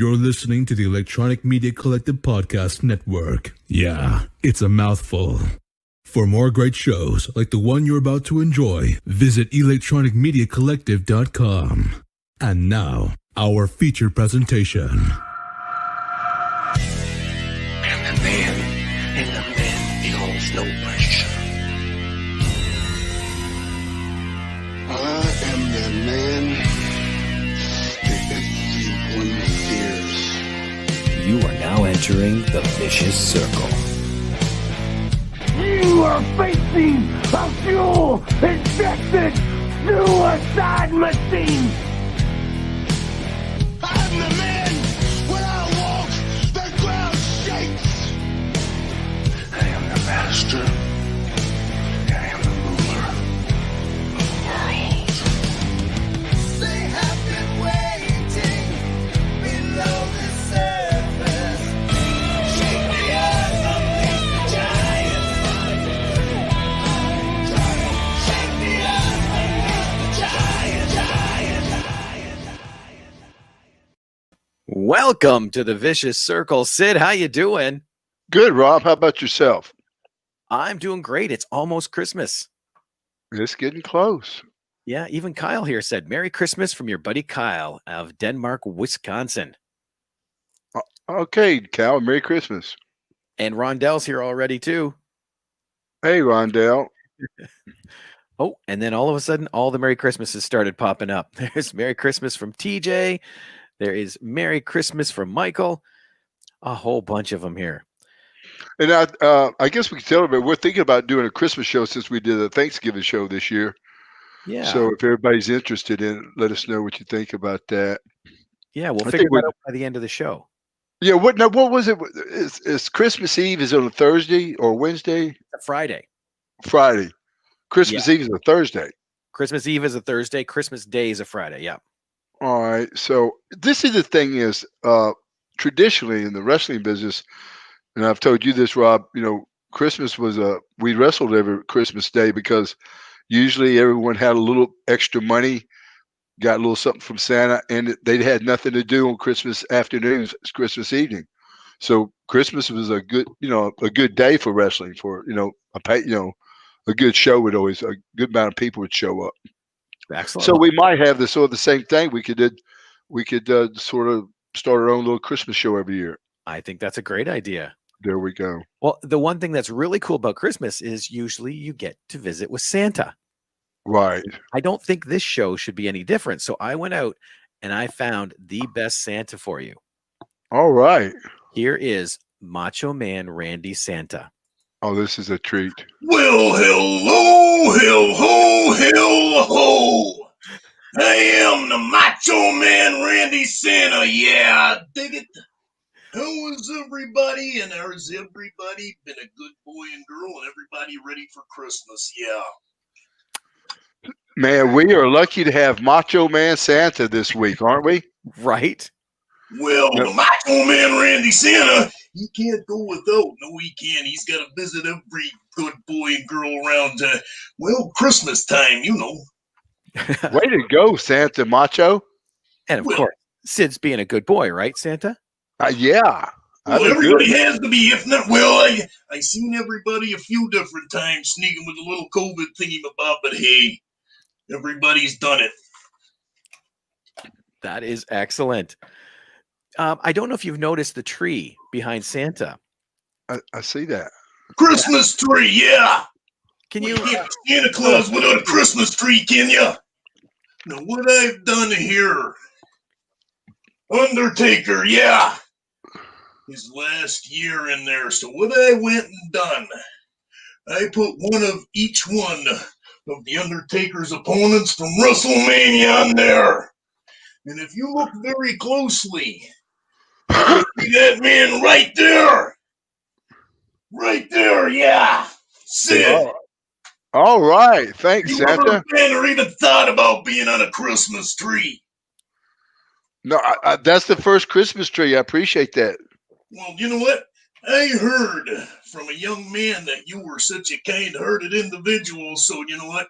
You're listening to the Electronic Media Collective Podcast Network. Yeah, it's a mouthful. For more great shows like the one you're about to enjoy, visit electronicmediacollective.com. And now, our featured presentation. And the man feels no pressure. I am the man that everyone fears. You are now entering the vicious circle. You are facing a fuel-injected suicide machine! I'm the man. When I walk, the ground shakes. I am the master. I am the ruler of the world. They have been waiting below the surface. Shake the earth underneath the giants. Shake the earth underneath the giants. Welcome to the vicious circle. Sid, how you doing? Good, Rob. How about yourself? I'm doing great. It's almost Christmas. It's getting close. Yeah, even Kyle here said, Merry Christmas from your buddy Kyle of Denmark, Wisconsin. Okay, Cal, Merry Christmas. And Rondell's here already too. Hey, Rondell. Oh, and then all of a sudden, all the Merry Christmases started popping up. There's Merry Christmas from TJ. There is Merry Christmas from Michael. A whole bunch of them here. And I guess we can tell everybody we're thinking about doing a Christmas show since we did a Thanksgiving show this year. Yeah. So if everybody's interested in it, let us know what you think about that. Yeah, we'll I figure think that out by the end of the show. Yeah. What was it? Is Christmas Eve is on a Thursday or Wednesday? Friday. Friday. Christmas Eve is a Thursday. Christmas Eve is a Thursday. Christmas Day is a Friday. Yeah. All right. So this is the thing is traditionally in the wrestling business, and I've told you this, Rob, Christmas was we wrestled every Christmas Day because usually everyone had a little extra money, got a little something from Santa, and they had nothing to do on Christmas afternoons, Christmas evening. So Christmas was a good day for wrestling for, a good show would always, a good amount of people would show up. Excellent. So we might have the same thing. We could sort of start our own little Christmas show every year. I think that's a great idea. There we go. Well, the one thing that's really cool about Christmas is usually you get to visit with Santa. Right. I don't think this show should be any different. So I went out and I found the best Santa for you. All right. Here is Macho Man Randy Santa. Oh, this is a treat. Well, hello, ho. I am the Macho Man Randy Santa. Yeah, I dig it. How is everybody? And has everybody been a good boy and girl and everybody ready for Christmas? Yeah. Man, we are lucky to have Macho Man Santa this week, aren't we? Right? Well, the Macho Man Randy Santa, he can't go without. No, he can't. He's got to visit every good boy and girl around, Christmas time, Way to go, Santa Macho. And of course, Sid's being a good boy, right, Santa? Yeah. Well, everybody has to be. If not, I seen everybody a few different times sneaking with a little COVID thingy-mabob, but hey, everybody's done it. That is excellent. I don't know if you've noticed the tree behind Santa. I see that. Christmas tree, yeah. Can you can't have Santa Claus without a Christmas tree, can you? Now, what I've done here, Undertaker, yeah, his last year in there. So what I went and done, I put one of each one of the Undertaker's opponents from WrestleMania on there. And if you look very closely, you see that man right there. Right there, yeah. Sid. All right. Thanks, You Santa. ever been or even thought about being on a Christmas tree? No, that's the first Christmas tree. I appreciate that. Well, you know what? I heard from a young man that you were such a kind-hearted individual, so you know what?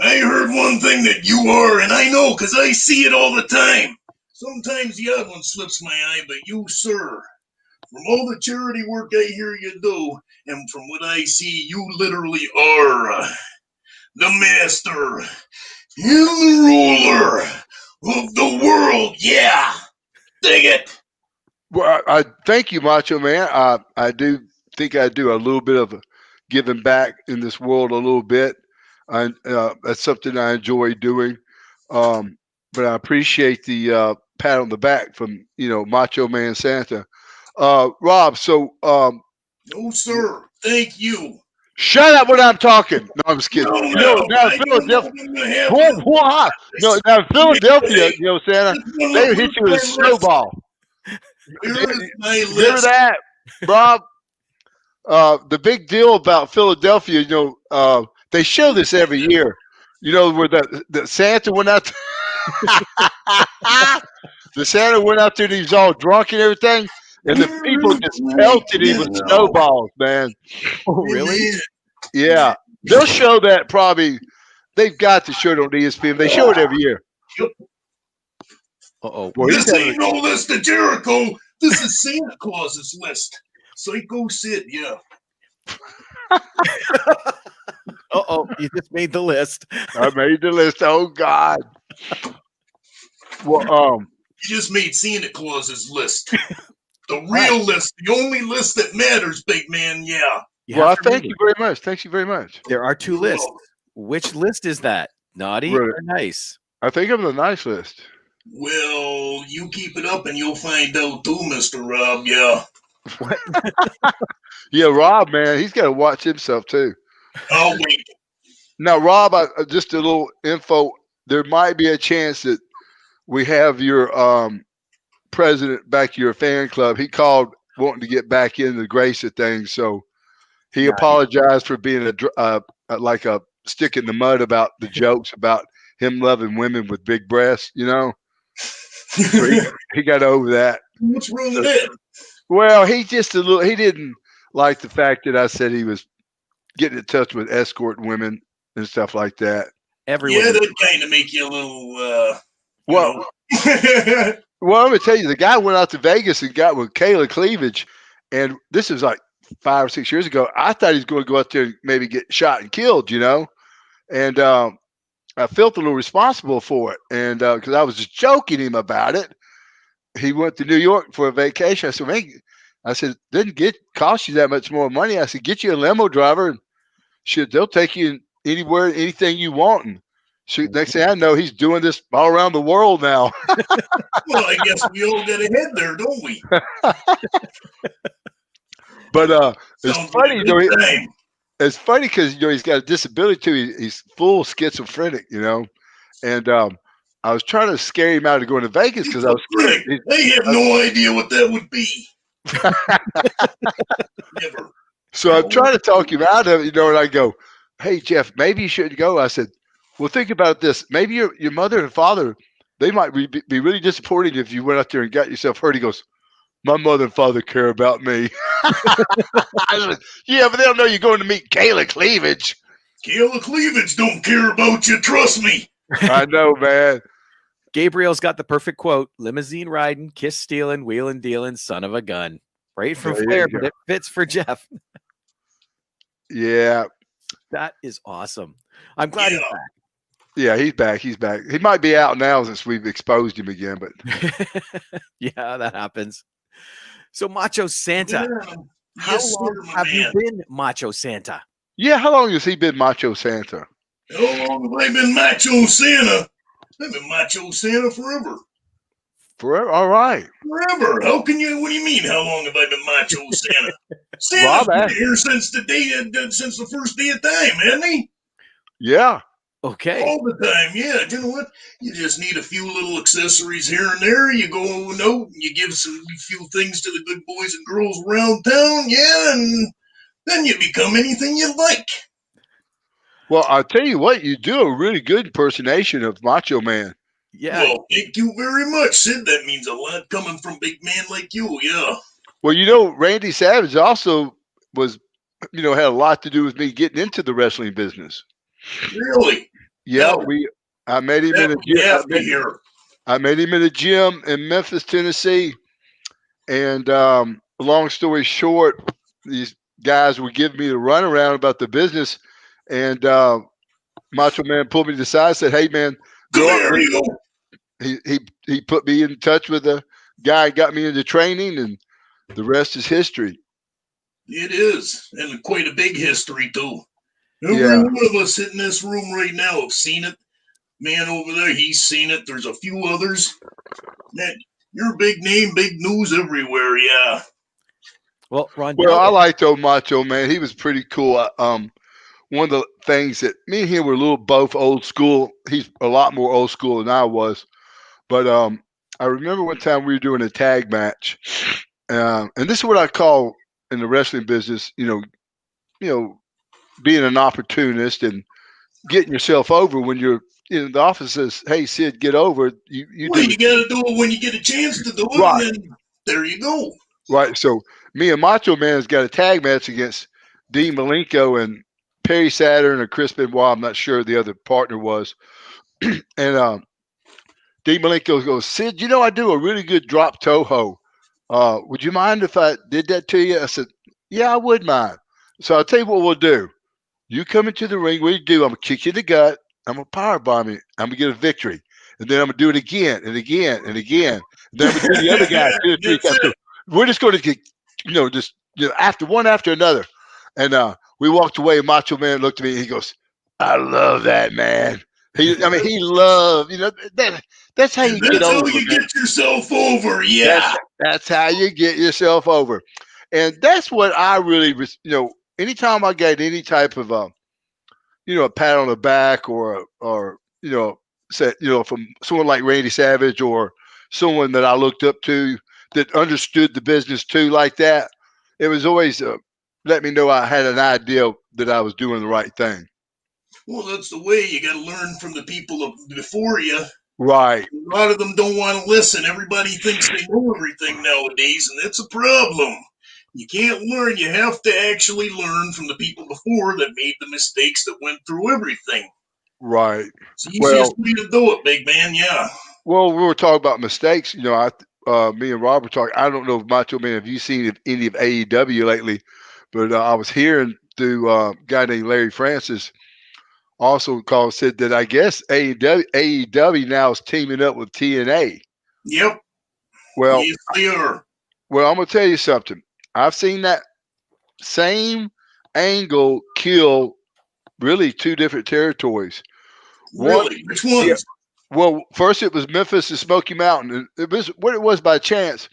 I heard one thing that you are, and I know because I see it all the time. Sometimes the odd one slips my eye, but you, sir, from all the charity work I hear you do, and from what I see, you literally are the master and the ruler of the world. Yeah, dig it. Well, I thank you, Macho Man. I do think I do a little bit of giving back in this world a little bit. That's something I enjoy doing. But I appreciate the pat on the back from Macho Man Santa. Rob, so No, sir. Thank you. shut up when I'm talking. No, I'm just kidding. Now in Philadelphia, no, now in Philadelphia, Santa, they hit you with a snowball. Remember that, Rob? The big deal about Philadelphia, they show this every year. Where the Santa went out. The Santa went out there and he was all drunk and everything, and the people just pelted him with snowballs, man. Oh, really? Yeah, they'll show that probably. They've got to show it on ESPN. They show it every year. Uh-oh. Boy, This ain't no list of Jericho. This is Santa Claus's list. Psycho Sid, yeah. Uh-oh, you just made the list. I made the list. Oh God. Well, You just made Santa Claus's list. The real list, the only list that matters, big man, yeah. Well, thank you very much. Thank you very much. There are two lists. Which list is that? Naughty or nice? I think I'm the nice list. Well, you keep it up and you'll find out too, Mr. Rob, yeah. Yeah, Rob, man, he's got to watch himself too. I'll wait. Now, Rob, just a little info. There might be a chance that we have your president back to your fan club. He called wanting to get back into the grace of things, so he apologized for being like a stick in the mud about the jokes about him loving women with big breasts. So he got over that. What's wrong with that? Well, he didn't like the fact that I said he was getting in touch with escort women and stuff like that. Everyone. Yeah, that kind of make you a little. Well, let me tell you, the guy went out to Vegas and got with Kayla Cleavage, and this was like 5 or 6 years ago. I thought he was going to go out there and maybe get shot and killed, and I felt a little responsible for it, and because I was just joking him about it. He went to New York for a vacation. I said, man, didn't cost you that much more money. I said, get you a limo driver, and they'll take you anywhere, anything you want. And next thing I know, he's doing this all around the world now. Well, I guess we all got ahead there, don't we? But it's funny, like it's funny because he's got a disability too. He's full schizophrenic, and I was trying to scare him out of going to Vegas because I was scared. I have no idea what that would be. Never. So I'm trying to talk him out of it, and I go, hey, Jeff, maybe you shouldn't go. I said, well, think about this. Maybe your mother and father, they might be really disappointed if you went out there and got yourself hurt. He goes, my mother and father care about me. I said, yeah, but they don't know you're going to meet Kayla Cleavage. Kayla Cleavage don't care about you, trust me. I know, man. Gabriel's got the perfect quote: limousine riding, kiss stealing, wheeling dealing, son of a gun. Right from Flair, but it fits for Jeff. Yeah. That is awesome. I'm glad he's back. Yeah, he's back. He's back. He might be out now since we've exposed him again, but yeah, that happens. So Macho Santa, Yeah. how Yes, long sir, have you man. been Macho Santa? yeah, how long has he been Macho Santa? How long have I been Macho Santa? I've been Macho Santa forever. Forever. All right. Forever. What do you mean, how long have I been Macho Santa? Santa's Rob, been here since the first day of time, hasn't he? Yeah. Okay. All the time, yeah. You know what? You just need a few little accessories here and there. You go, you give a few things to the good boys and girls around town, yeah, and then you become anything you like. Well, I'll tell you what, you do a really good impersonation of Macho Man. Yeah. Well, thank you very much, Sid. That means a lot coming from big man like you, yeah. Well, Randy Savage also was, had a lot to do with me getting into the wrestling business. Really? Yeah, No. I met him in a You have to hear. I met him in a gym in Memphis, Tennessee. And long story short, these guys were giving me the runaround about the business. And Macho Man pulled me to the side and said, "Hey, man, There you go. He put me in touch with a guy, got me into training, and the rest is history." It is, and quite a big history too. Every Yeah. one of us in this room right now have seen it. Man over there, he's seen it. There's a few others. Man, you're a big name, big news everywhere. Yeah. Well, Ron. Well, I liked old Macho Man. He was pretty cool. One of the things that me and him were a little both old school. He's a lot more old school than I was. But I remember one time we were doing a tag match, and this is what I call in the wrestling business, you know, being an opportunist and getting yourself over when you're. The office says, "Hey, Sid, get over." You Well, do you got to do it when you get a chance to do it, Right. and then there you go. right. So me and Macho Man's got a tag match against Dean Malenko and Perry Saturn or Chris Benoit. I'm not sure the other partner was, and Dean Malenko goes, "Sid, I do a really good drop Toho. Would you mind if I did that to you?" I said, "Yeah, I would mind." So I'll tell you what we'll do. You come into the ring. What you do? I'm gonna kick you in the gut. I'm gonna powerbomb you. I'm gonna get a victory, and then I'm gonna do it again and again and again. And then I'm gonna do the other guy 2 or 3 That's times. So we're just gonna get, just after one after another. And we walked away. And Macho Man looked at me. And he goes, "I love that, man." He loved. That's how you get That's how over. you man. get yourself over. Yeah. That's how you get yourself over. And that's what I really, anytime I get any type of, a pat on the back or from someone like Randy Savage or someone that I looked up to that understood the business too, like that, it was always let me know I had an idea that I was doing the right thing. Well, that's the way. You got to learn from the people before you. Right. A lot of them don't want to listen. Everybody thinks they know everything nowadays, and it's a problem. You can't learn. You have to actually learn from the people before that made the mistakes that went through everything. Right. It's the easiest way to do it, big man. Yeah. Well, we were talking about mistakes. Me and Rob were talking. I don't know if Macho Man, have you seen any of AEW lately? But I was hearing through a guy named Larry Francis also said that I guess AEW now is teaming up with TNA. Yep. Well, yes, they are. Well, I'm gonna tell you something. I've seen that same angle kill really 2 different territories. Really? Which ones? Yeah. Well, first it was Memphis and Smoky Mountain. And it was what it was by chance.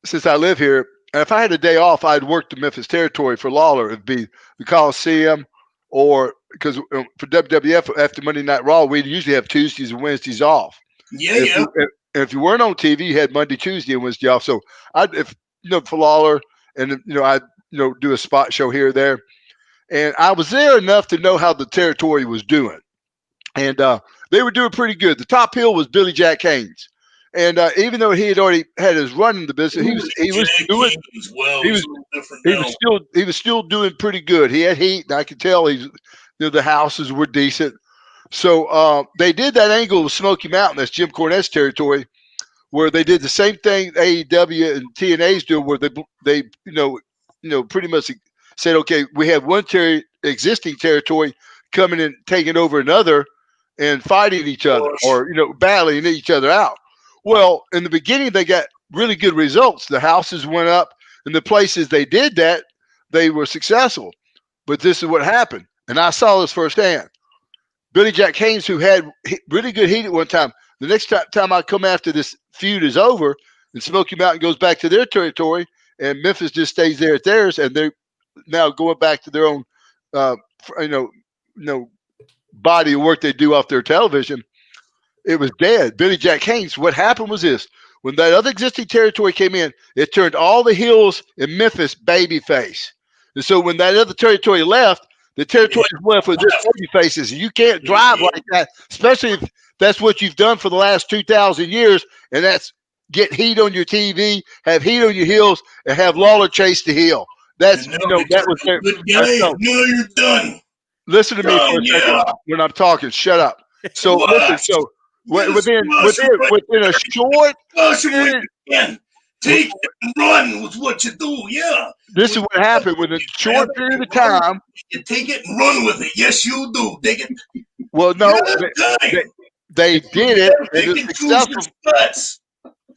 Since I live here, and if I had a day off, I'd work the Memphis territory for Lawler. It'd be the Coliseum, or because for WWF after Monday Night Raw, we'd usually have Tuesdays and Wednesdays off. Yeah, If you weren't on TV, you had Monday, Tuesday, and Wednesday off. So for Lawler, and I'd do a spot show here or there, and I was there enough to know how the territory was doing, and they were doing pretty good. The top heel was Billy Jack Haynes, and even though he had already had his run in the business, he was still doing pretty good. He had heat, and I could tell the houses were decent. So they did that angle with Smoky Mountain, that's Jim Cornette's territory, where they did the same thing AEW and TNA's do, where they pretty much said, okay, we have one existing territory coming and taking over another and fighting each other or battling each other out. Well, in the beginning, they got really good results. The houses went up, and the places they did that, they were successful. But this is what happened, and I saw this firsthand. Billy Jack Haynes, who had really good heat at one time, the next time I come after this feud is over and Smoky Mountain goes back to their territory and Memphis just stays there at theirs, and they're now going back to their own, body of work they do off their television, it was dead. Billy Jack Haynes, what happened was this. When that other existing territory came in, it turned all the heels in Memphis babyface. And so when that other territory left, the territory is left with just baby faces. You can't drive like that, especially if that's what you've done for the last 2,000 years, and that's get heat on your TV, have heat on your heels, and have Lawler chase the heel. That's that was their. No, you're done. Listen to me for a second when I'm talking. Shut up. So listen. So within a short Flush 'em when period. you can. Take it and run with what you do. Yeah. This is what happened within a short period of time. You take it and run with it. Yes, you do. Take it. Well, no, they did it. Pick And and it's choose your successful. spots.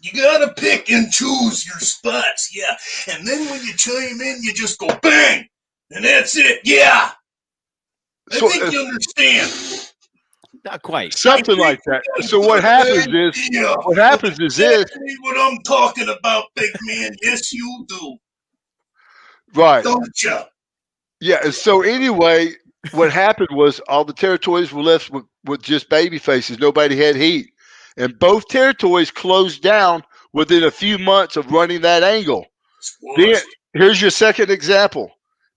You gotta pick and choose your spots. Yeah. And then when you chime in, you just go bang. And that's it. Yeah. I think you understand. Not quite. Something like that. So what happens is this. Exactly what I'm talking about, big man. Yes, you do. Right. Don't you? Yeah. And so anyway, what happened was all the territories were left with just baby faces. Nobody had heat. And both territories closed down within a few months of running that angle. Then here's your second example.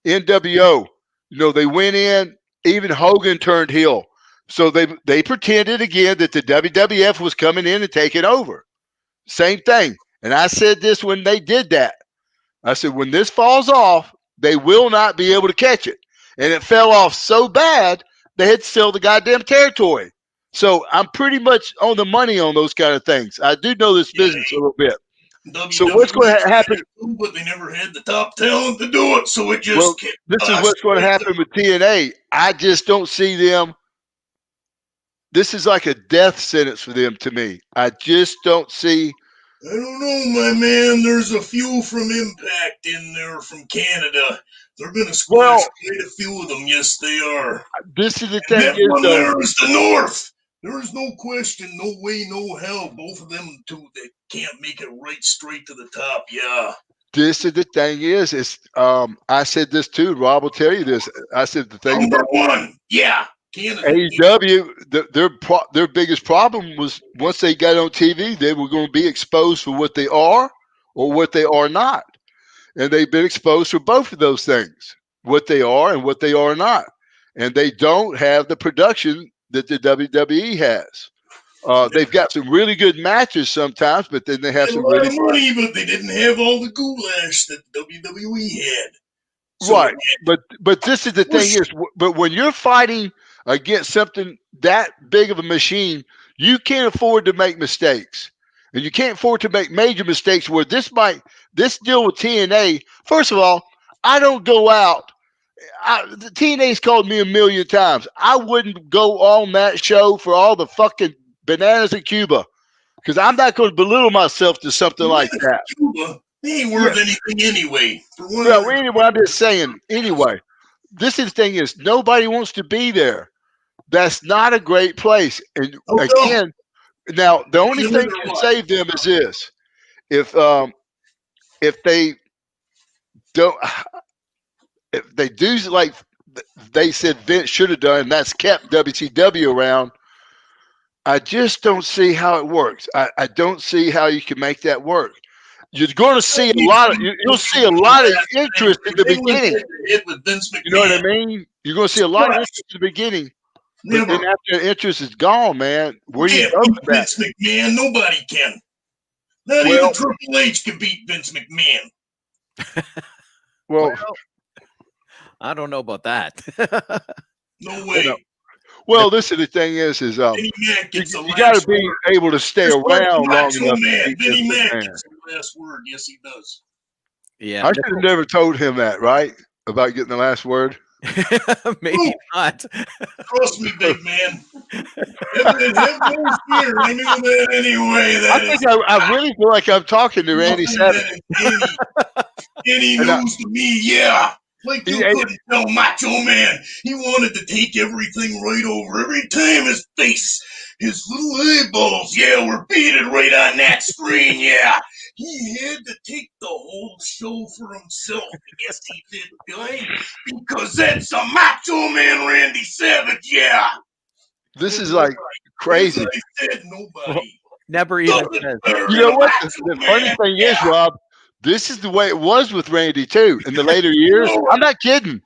NWO. They went in, even Hogan turned heel. So they pretended again that the WWF was coming in and taking over. Same thing. And I said this when they did that. I said, when this falls off, they will not be able to catch it. And it fell off so bad, they had to sell the goddamn territory. So I'm pretty much on the money on those kind of things. I do know this business a little bit. So what's going to happen? But they never had the top talent to do it, so it just kept. This is what's going to happen with TNA. I just don't see them. This is like a death sentence for them to me. I just don't see. I don't know, my man. There's a few from Impact in there from Canada. They're going to squash quite a few of them. Yes, they are. This is the thing. There is the North. There is no question, no way, no hell. Both of them two, they can't make it right straight to the top. Yeah. This is the thing is I said this too. Rob will tell you this. I said the thing number one. Yeah. Canada. AEW, their biggest problem was once they got on TV, they were going to be exposed for what they are or what they are not. And they've been exposed for both of those things, what they are and what they are not. And they don't have the production that the WWE has. They've got some really good matches sometimes, but then they have some really money, but they didn't have all the goulash that WWE had. So right. But this is the thing is, but when you're fighting against something that big of a machine, you can't afford to make mistakes. And you can't afford to make major mistakes where this deal with TNA, first of all, I don't go out. The TNA's called me a million times. I wouldn't go on that show for all the fucking bananas in Cuba because I'm not going to belittle myself to something like that. Cuba, they ain't worth anything anyway. Well, anyway, I'm just saying, anyway, this is the thing is nobody wants to be there. That's not a great place. And again, now the only thing that can save them is this. If they do like they said Vince should have done, and that's kept WCW around, I just don't see how it works. I don't see how you can make that work. You're going to see you'll see a lot of interest in the beginning. You know what I mean? You're going to see a lot of interest in the beginning. But then after the interest is gone, man, where do you go with that? Vince McMahon, nobody can. Not even Triple H can beat Vince McMahon. Well, I don't know about that. No way. Well, this is the thing is you got to be able to stay around long enough. Vinnie Mac gets the last word. Yes, he does. Yeah, I should have never told him that, right? About getting the last word. Maybe not. Trust me, big man. Have no fear. I knew that anyway. I think I really feel like I'm talking to Randy Savage. Any news to me, yeah. Like you couldn't tell Macho Man. He wanted to take everything right over. Every time his face, his little eyeballs, were beaded right on that screen, He had to take the whole show for himself. Yes, he did, guy. Because that's a Macho Man Randy Savage, This is like crazy. I said nobody. Never even says. You know what? The funny thing is, Rob, this is the way it was with Randy too in the later years. I'm not kidding.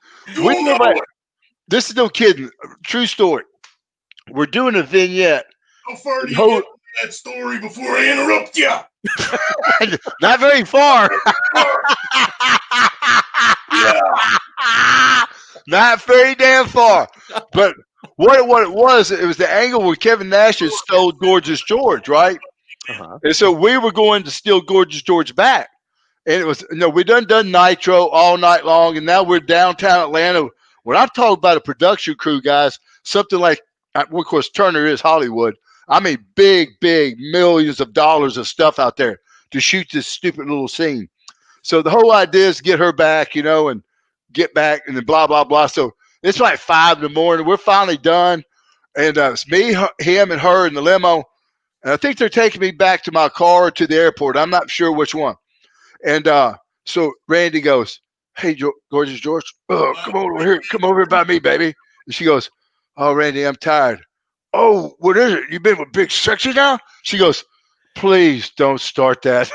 This is no kidding. True story. We're doing a vignette. How far do you get that story before I interrupt you? Not very far. Not very damn far. But what it was the angle where Kevin Nash had stole Gorgeous George, right? Uh-huh. And so we were going to steal Gorgeous George back. And it was, we done Nitro all night long, and now we're downtown Atlanta. When I'm talking about a production crew, guys, something like, of course, Turner is Hollywood. I mean, big millions of dollars of stuff out there to shoot this stupid little scene. So the whole idea is get her back, and get back, and then blah, blah, blah. So it's like 5 in the morning. We're finally done. And it's me, him, and her in the limo. And I think they're taking me back to my car or to the airport. I'm not sure which one. And so Randy goes, "Hey, Gorgeous George, come over here. Come over here by me, baby." And she goes, "Oh, Randy, I'm tired." "Oh, what is it? You been with Big Sexy now?" She goes, "Please don't start that."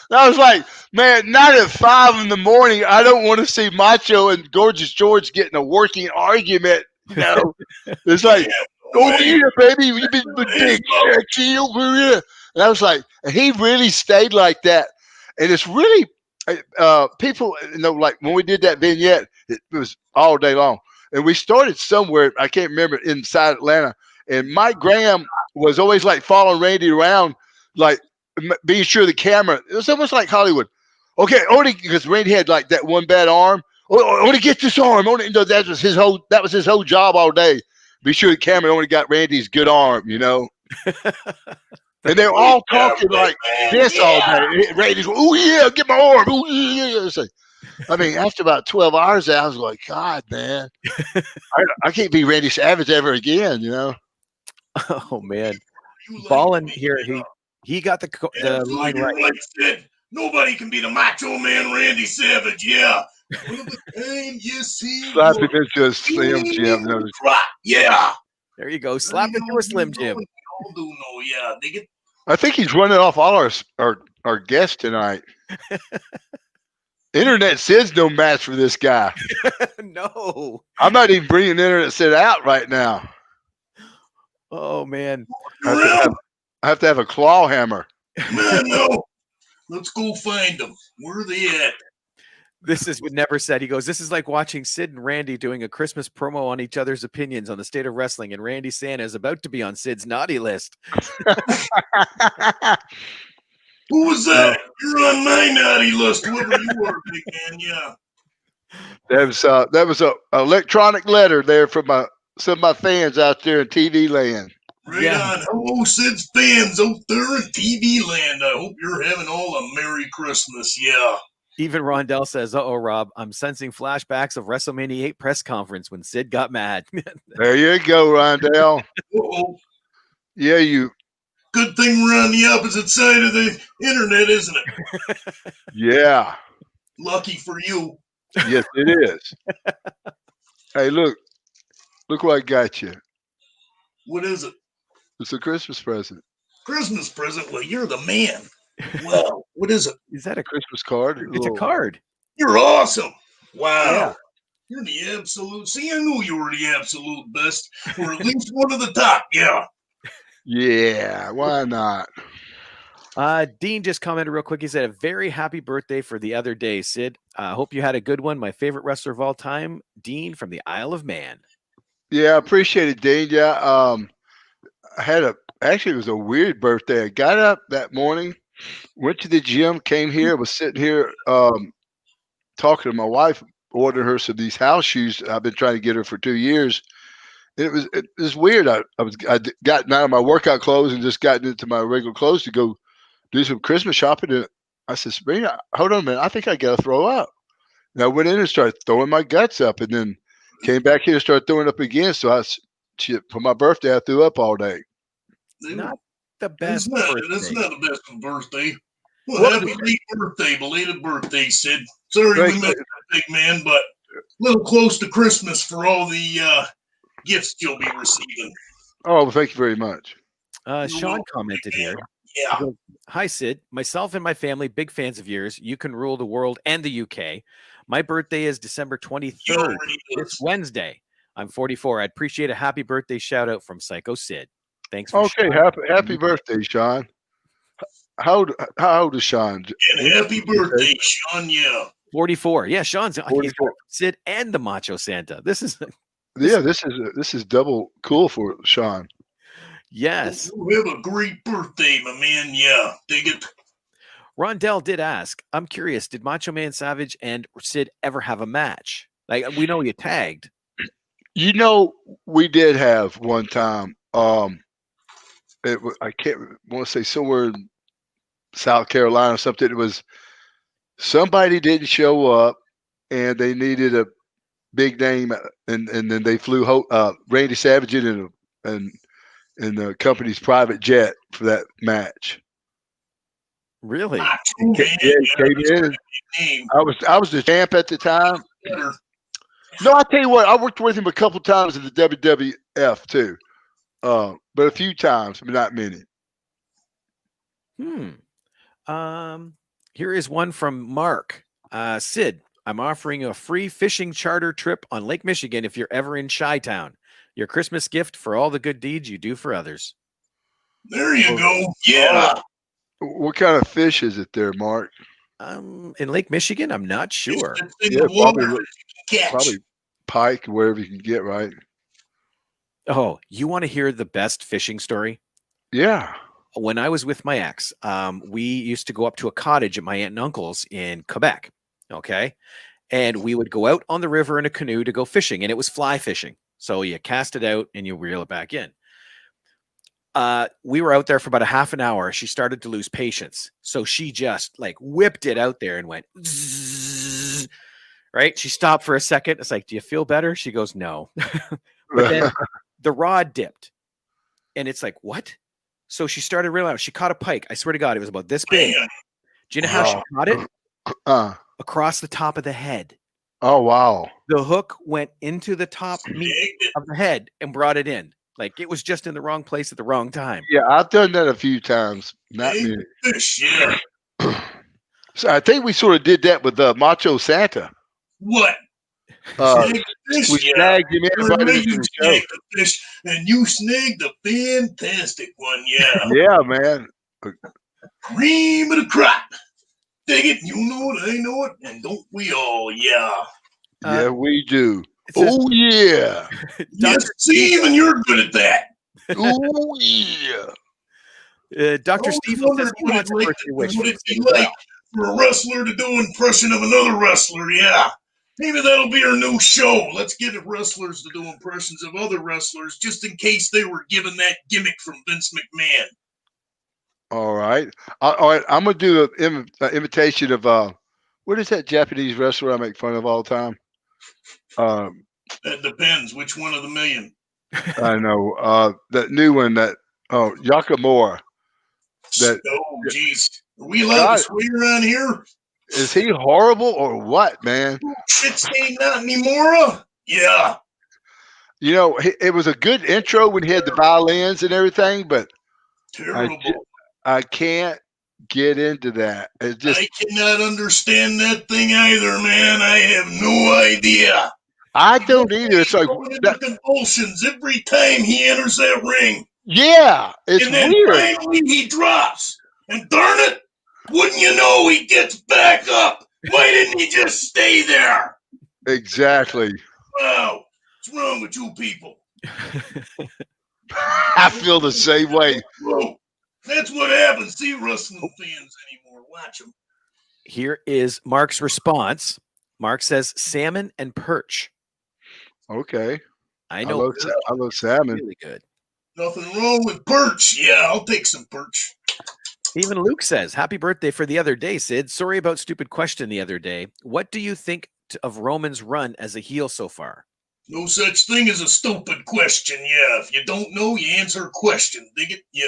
And I was like, man, not at 5 in the morning. I don't want to see Macho and Gorgeous George getting a working argument. It's like, "Oh, yeah, baby, you've been with Big Sexy over here." And I was like, and he really stayed like that. And it's really, people, like when we did that vignette, it was all day long. And we started somewhere, I can't remember, inside Atlanta. And Mike Graham was always like following Randy around, like being sure the camera, it was almost like Hollywood. Okay, only because Randy had like that one bad arm. I want to get this arm. That was his whole job all day. Be sure the camera only got Randy's good arm, And they were all talking like this all day. Randy's, "Oh yeah, get my arm. Oh yeah." So, I mean, after about 12 hours, I was like, God, man, I can't be Randy Savage ever again, Oh man, You like Ballin me, here. He got the Absolutely, line you're right. right, Sid. Nobody can be the Macho Man Randy Savage. Yeah. Well, the time you see slap your it into a Slim Jim. crop. Yeah. There you go. Slap it to a Slim Jim. We all do know. Yeah. They get I think he's running off all our guests tonight. Internet Sid's no match for this guy. No. I'm not even bringing Internet Sid out right now. Oh man. I have to have a claw hammer. man, no. Let's go find them. Where are they at? This is what Never said. He goes, "This is like watching Sid and Randy doing a Christmas promo on each other's opinions on the state of wrestling, and Randy Santa is about to be on Sid's naughty list." Who was that? You're on my naughty list. Whoever you are, big man. Yeah. That was a electronic letter there from some of my fans out there in TV land. Right Yeah. on. Hello, Sid's fans out there in TV land. I hope you're having all a Merry Christmas. Yeah. Even Rondell says, "Uh-oh, Rob, I'm sensing flashbacks of WrestleMania 8 press conference when Sid got mad." There you go, Rondell. Uh-oh. Yeah, you. Good thing we're on the opposite side of the internet, isn't it? Yeah. Lucky for you. Yes, it is. Hey, look what I got you. What is it? It's a Christmas present. Christmas present? Well, you're the man. Wow. What is it? Is that a Christmas card. It's a card. You're awesome. Wow. Yeah. You're the absolute. See, I knew you were the absolute best, or at least one of the top. Yeah. Yeah, why not? Dean just commented real quick. He said, "A very happy birthday for the other day, Sid. Hope you had a good one. My favorite wrestler of all time, Dean from the Isle of Man." Yeah, I appreciate it, Dean. Yeah, actually, it was a weird birthday. I got up that morning, went to the gym, came here, was sitting here talking to my wife, ordering her some of these house shoes I've been trying to get her for 2 years. It was weird. I'd gotten out of my workout clothes and just gotten into my regular clothes to go do some Christmas shopping. And I said, "Sabrina, hold on a minute. I think I got to throw up." And I went in and started throwing my guts up, and then came back here and started throwing up again. So for my birthday, I threw up all day. Not the best That's birthday. not the best of birthday. Well, happy late birthday, belated birthday, Sid. Sorry we missed that, big man, but a little close to Christmas for all the gifts you'll be receiving. Oh, well, thank you very much. Sean commented here. Yeah. He goes, "Hi, Sid. Myself and my family, big fans of yours. You can rule the world and the UK. My birthday is December 23rd, already this is. Wednesday. I'm 44. I'd appreciate a happy birthday shout out from Psycho Sid. Thanks for Okay, happy birthday, Sean. How old is Sean? And happy birthday, Sean. Yeah. 44. Yeah, Sean's he's got 44. Sid and the Macho Santa. This is Yeah, this is double cool for Sean. Yes. You have a great birthday, my man. Yeah, dig it. Rondell did ask, I'm curious, did Macho Man Savage and Sid ever have a match? Like, we know you tagged. You know, we did have one time. I can't want to say somewhere in South Carolina or something. It was somebody didn't show up, and they needed a big name, and then they flew Randy Savage in the company's private jet for that match. Really? Macho Yeah, Man, he came that's in. a big name. I was the champ at the time. Better. No, I tell you what, I worked with him a couple times in the WWF too, but a few times, but not many. Here is one from Mark. Sid, I'm offering you a free fishing charter trip on Lake Michigan if you're ever in Chi-Town. Your Christmas gift for all the good deeds you do for others. There you go. Yeah. What kind of fish is it there, Mark? In Lake Michigan, I'm not sure. Just in Yeah, the water probably- that you can catch. Probably pike, wherever you can get, right? Oh, you want to hear the best fishing story? Yeah. When I was with my ex, we used to go up to a cottage at my aunt and uncle's in Quebec. Okay. And we would go out on the river in a canoe to go fishing, and it was fly fishing. So you cast it out and you reel it back in. We were out there for about a half an hour. She started to lose patience. So she just like whipped it out there and went, zzz, right? She stopped for a second. It's like, do you feel better? She goes, no. But then the rod dipped. And it's like, what? So she started realizing she caught a pike. I swear to God, it was about this big. Man, Do you know how she caught it? Across the top of the head. Oh, wow. The hook went into the top meat snagged it. of the head and brought it in. Like it was just in the wrong place at the wrong time. Yeah, I've done that a few times. Not Snagged many. the fish, yeah. So I think we sort of did that with Macho Santa. What? Uh, Snag the fish, we yeah. snagged him in Or right maybe into you the show. snagged the fish, and you snagged the fantastic one, yeah. Yeah, man. Cream of the crop. Dig it, you know it, I know it, and don't we all, yeah. Yeah, we do. It says, Oh, yeah. Yes, see, even you're good at that. Oh, yeah. Dr. I Steve always says he wondered wants a what birthday wish. would it be like for a wrestler to do an impression of another wrestler, yeah. Maybe that'll be our new show. Let's get wrestlers to do impressions of other wrestlers just in case they were given that gimmick from Vince McMahon. All right. All right. I'm going to do an imitation of, what is that Japanese wrestler I make fun of all the time? That depends which one of the million. I know. That new one, Yakamura. That- Oh, jeez. Are we allowed to swear on here? Is he horrible or what, man? Shit stain not anymore? Yeah. You know, it was a good intro when he had the violins and everything, but Terrible. I can't get into that. It just I cannot understand that thing either, man. I have no idea. I don't either. It's like Going into that, convulsions every time he enters that ring. yeah, it's and then weird. finally he drops. And darn it, wouldn't you know he gets back up? Why didn't he just stay there? Exactly. Wow. What's wrong with you people? I feel the same way. Whoa. That's what happens. See wrestling fans anymore. Watch them. Here is Mark's response. Mark says salmon and perch. Okay. I I know. love salmon. Really good. Nothing wrong with perch. Yeah, I'll take some perch. Even Luke says, happy birthday for the other day, Sid. Sorry about stupid question the other day. What do you think of Roman's run as a heel so far? No such thing as a stupid question. Yeah, if you don't know, you answer a question. Dig it? Yeah.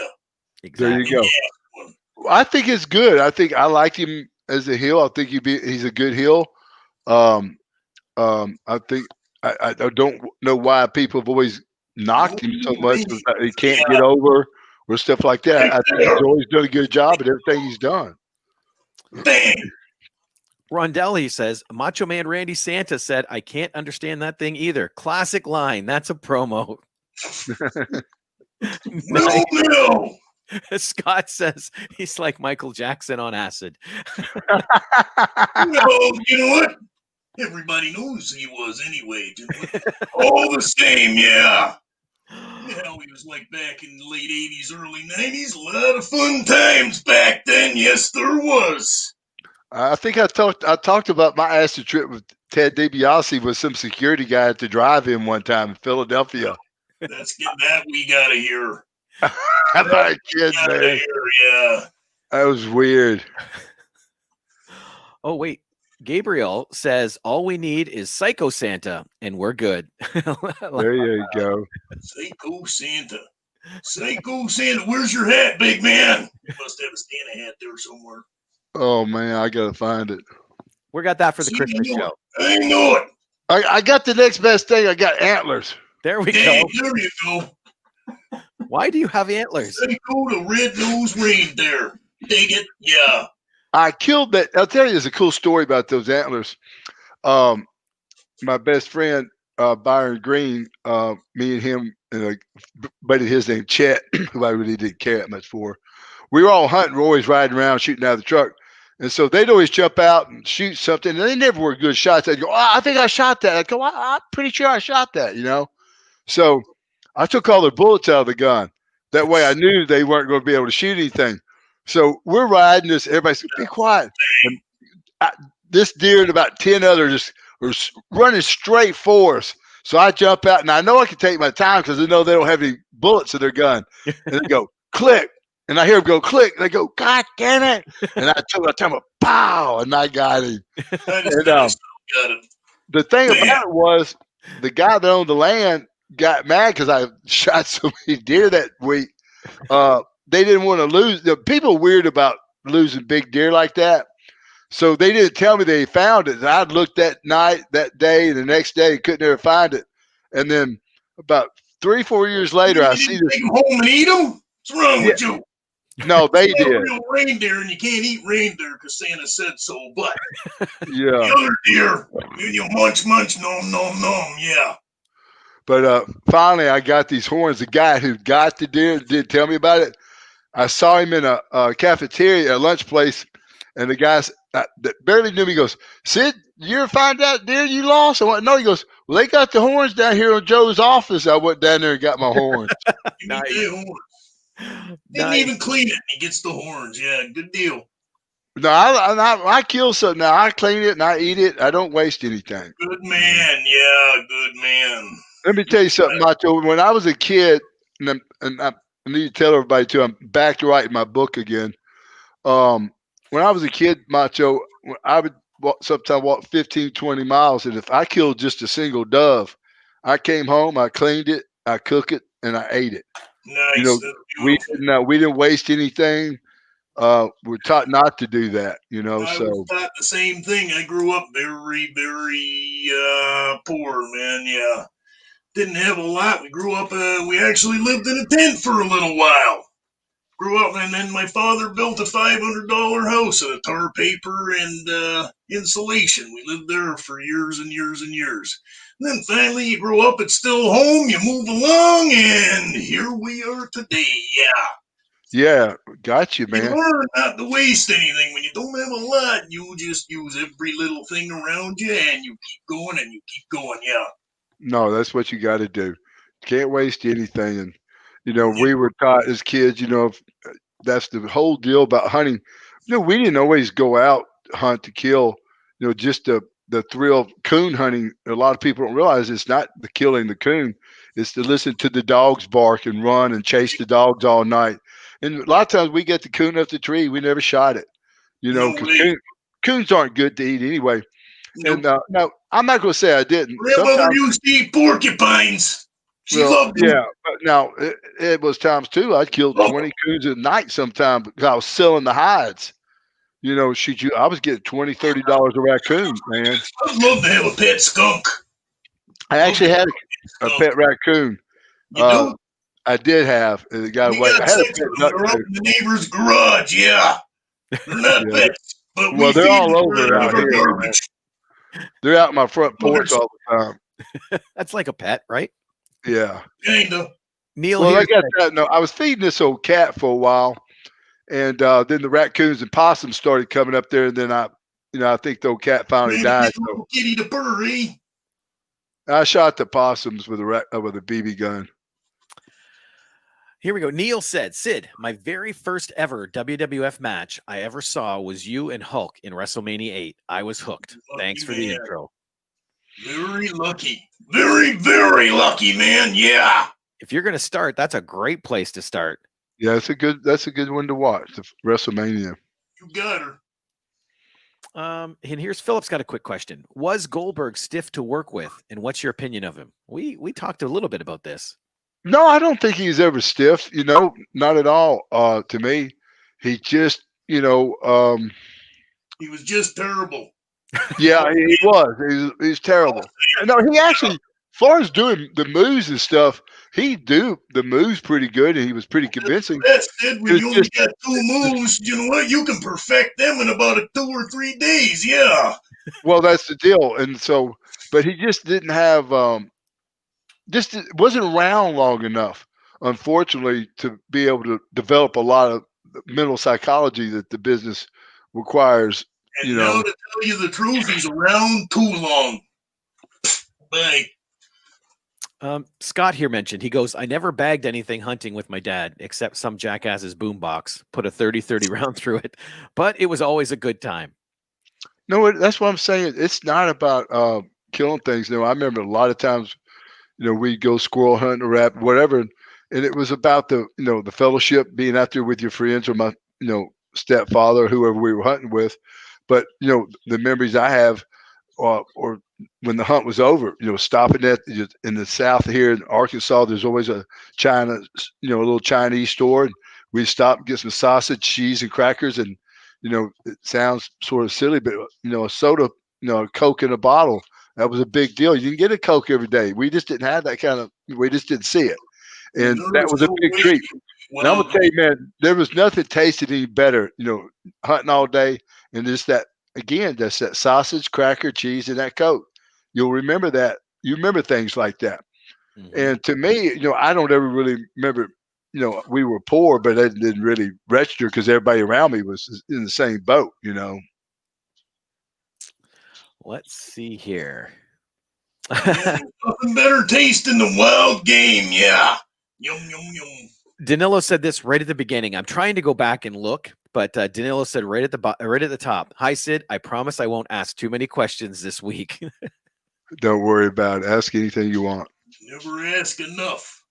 There Exactly. you go. I think it's good. I think I like him as a heel. I think he's a good heel. I think I don't know why people have always knocked him so much. He can't get over or stuff like that. I think he's always done a good job at everything he's done. Bang! Rondelli says, Macho Man Randy Santa said, I can't understand that thing either. Classic line. That's a promo. No. Scott says he's like Michael Jackson on acid. No, you know what? Everybody knows he was anyway. All the same, yeah. Hell, he was like back in the late 80s, early 90s. A lot of fun times back then. Yes, there was. I think I talked about my acid trip with Ted DiBiase with some security guy at the drive-in one time in Philadelphia. That's good. That we gotta hear. I'm not kidding, Gotta man. hear, yeah. That was weird. Oh, wait. Gabriel says all we need is Psycho Santa, and we're good. There you go. Psycho Santa. Psycho Santa. Where's your hat, big man? You must have a Santa hat there somewhere. Oh man, I gotta find it. We got that for the See, Christmas I know show. it. I know it. I got the next best thing. I got antlers. There we Hey, go. there you go. Why do you have antlers? Psycho the red-nosed reindeer. Dig it? Yeah. I killed that. I'll tell you, there's a cool story about those antlers. My best friend Byron Green, me and him and a buddy of his named Chet, who I really didn't care that much for. We were all hunting. We're always riding around, shooting out of the truck. And so they'd always jump out and shoot something. And they never were good shots. They'd go, oh, I think I shot that. I'd go, I'm pretty sure I shot that, you know? So I took all their bullets out of the gun. That way I knew they weren't going to be able to shoot anything. So we're riding this. Everybody said, be quiet. And this deer and about 10 others were running straight for us. So I jump out, and I know I can take my time because I know they don't have any bullets in their gun. And they go, click. And I hear them go, click. And they go, God damn it. And I took my time, pow, and I got him. And, Got it. the thing about it was the guy that owned the land got mad because I shot so many deer that week. They didn't want to lose. The people are weird about losing big deer like that. So they didn't tell me they found it. I looked that night, that day, and the next day, couldn't ever find it. And then about 3-4 years later, I see this. Take them home and eat them? What's wrong with you? No, they It's not did. real reindeer, and you can't eat reindeer because Santa said so. But Yeah. the other deer, you munch, nom, nom, nom. Yeah. But finally, I got these horns. The guy who got the deer did tell me about it. I saw him in a cafeteria, a lunch place, and the guy that barely knew me goes, Sid, you ever find that deer you lost? I went, no. He goes, well, they got the horns down here in Joe's office. I went down there and got my horns. You Nice. need the horns. Didn't even clean it. He gets the horns. Yeah, good deal. No, I kill something now. I clean it and I eat it. I don't waste anything. Good man. Yeah, good man. Let me tell you something, Macho. When I was a kid, and I need to tell everybody too, I'm back to writing my book again. When I was a kid, Macho, I would sometimes walk 15, 20 miles. And if I killed just a single dove, I came home, I cleaned it, I cooked it, and I ate it. Nice. You know, That's we didn't waste anything. We're taught not to do that, you know. I So was taught the same thing. I grew up very, very poor, man. Yeah. Didn't have a lot. We grew up, we actually lived in a tent for a little while. Grew up, and then my father built a $500 house out of tar paper and insulation. We lived there for years and years and years. And then finally you grow up, it's still home, you move along, and here we are today. yeah, got you, You man. learn not to waste anything. When you don't have a lot, you just use every little thing around you, and you keep going and you keep going. Yeah. No, that's what you got to do. Can't waste anything. And you know, we were taught as kids, you know, that's the whole deal about hunting. You know, we didn't always go out hunt to kill. You know, just the thrill of coon hunting. A lot of people don't realize it's not the killing the coon. It's to listen to the dogs bark and run and chase the dogs all night. And a lot of times we get the coon up the tree. We never shot it. You know, No because way. coons aren't good to eat anyway. Nope. And no, I'm not going to say I didn't. My mother Sometimes- used to eat porcupines. She well, loved them. yeah, but now it was times too. I'd kill 20 coons a night sometimes because I was selling the hides. You know, I was getting $20, $30 a raccoon, man. I'd love to have a pet skunk. I actually had a pet raccoon. You do? I did have. And it got We away. I got had a six pet of them. They're up nut in the neighbor's garage. Yeah. They're not Yeah. pets. But Well, we they're feed all them over out out of our here, man. garbage. They're out my front Well, porch there's- all the time. That's like a pet, right? Yeah. Kinda. Neil Well, here I got said- that. No, I was feeding this old cat for a while, and then the raccoons and possums started coming up there, and then I I think the old cat finally Maybe died. get little kitty to purr, eh? I shot the possums with a BB gun. Here we go. Neil said, Sid, my very first ever WWF match I ever saw was you and Hulk in WrestleMania 8. I was hooked. Lucky Thanks for the man. intro. Very lucky. Very, very lucky, man. Yeah. If you're going to start, that's a great place to start. Yeah, that's a good one to watch. The WrestleMania. You got her. And here's Philip's got a quick question. Was Goldberg stiff to work with? And what's your opinion of him? We talked a little bit about this. No, I don't think he's ever stiff. Not at all. To me, he just, He was just terrible. yeah, he was. He's terrible. No, he actually, as far as doing the moves and stuff, he do the moves pretty good, and he was pretty convincing. That's it. When It's you only just- got 2 moves, you know what? You can perfect them in about 2 or 3 days. Yeah. Well, that's the deal. And so, but he just didn't have, wasn't around long enough, unfortunately, to be able to develop a lot of mental psychology that the business requires. And now to tell you the truth, he's around too long. Bye. Scott here mentioned, he goes, I never bagged anything hunting with my dad, except some jackass's boombox, put a 30-30 round through it, but it was always a good time. No, that's what I'm saying. It's not about killing things. I remember a lot of times, we'd go squirrel hunting or rabbit, whatever, and it was about the fellowship, being out there with your friends or my, stepfather, whoever we were hunting with. But, the memories I have, or when the hunt was over, stopping in the South here in Arkansas, there's always a little Chinese store, and we stop and get some sausage, cheese, and crackers, and it sounds sort of silly, but a soda, a Coke in a bottle, that was a big deal. You didn't get a Coke every day. We just didn't have that we just didn't see it, and that was a big treat. And I'm gonna tell you, man, there was nothing tasted any better, hunting all day, and just that. Again, that's that sausage, cracker, cheese, and that Coke. You'll remember that. You remember things like that. Mhm. And to me, I don't ever really remember, we were poor, but that didn't really register because everybody around me was in the same boat, Let's see here. Nothing better taste than the wild game. Yeah. Yum, yum, yum. Danilo said this right at the beginning. I'm trying to go back and look, but Danilo said right at the top. Hi, Sid. I promise I won't ask too many questions this week. Don't worry about it. Ask anything you want. Never ask enough.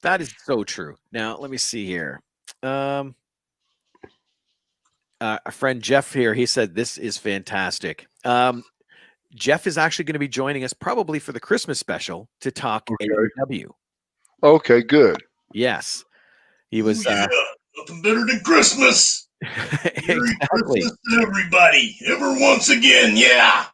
That is so true. Now, let me see here. A friend Jeff here, he said this is fantastic. Jeff is actually going to be joining us probably for the Christmas special to talk AEW. Okay, good. Yes. He was Nothing better than Christmas. Merry exactly. Christmas to everybody. Ever once again, yeah.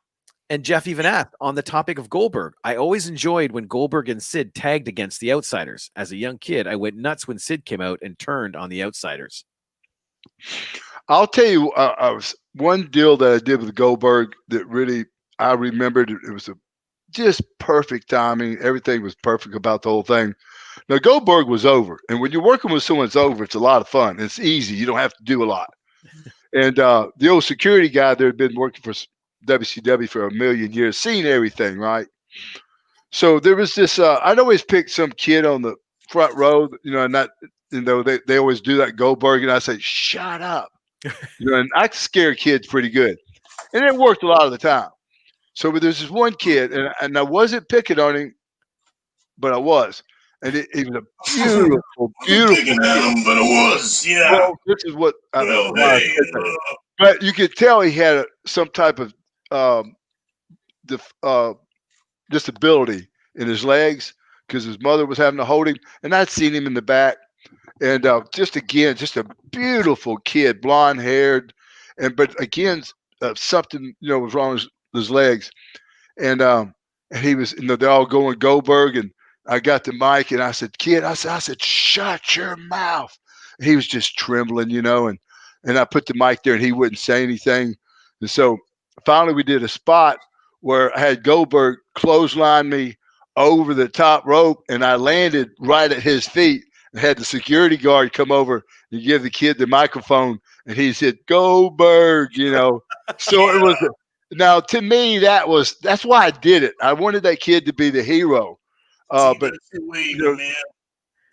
And Jeff even asked, on the topic of Goldberg, I always enjoyed when Goldberg and Sid tagged against the Outsiders. As a young kid, I went nuts when Sid came out and turned on the Outsiders. I'll tell you, I was one deal that I did with Goldberg that really I remembered. It was just perfect timing. Everything was perfect about the whole thing. Now, Goldberg was over. And when you're working with someone that's over, it's a lot of fun. It's easy. You don't have to do a lot. And the old security guy there had been working for WCW for a million years, seen everything, right? So there was this, I'd always pick some kid on the front row, and that, they always do that Goldberg, and I say, shut up. And I could scare kids pretty good. And it worked a lot of the time. So there's this one kid, and I wasn't picking on him, but I was. And he was a beautiful, beautiful Picking at him, but it was, yeah. Well, this is what Well, why I hey, said that. But you could tell he had some type of disability in his legs because his mother was having to hold him, and I'd seen him in the back, and just a beautiful kid, blonde haired, but again something was wrong with his legs, and he was they're all going Goldberg, and I got the mic and I said, kid, I said, shut your mouth. And he was just trembling, and I put the mic there and he wouldn't say anything. And so finally we did a spot where I had Goldberg clothesline me over the top rope, and I landed right at his feet and had the security guard come over and give the kid the microphone and he said, "Goldberg," you know. So it was. Now, to me, that's why I did it. I wanted that kid to be the hero. See, But that's the way, you my know, man.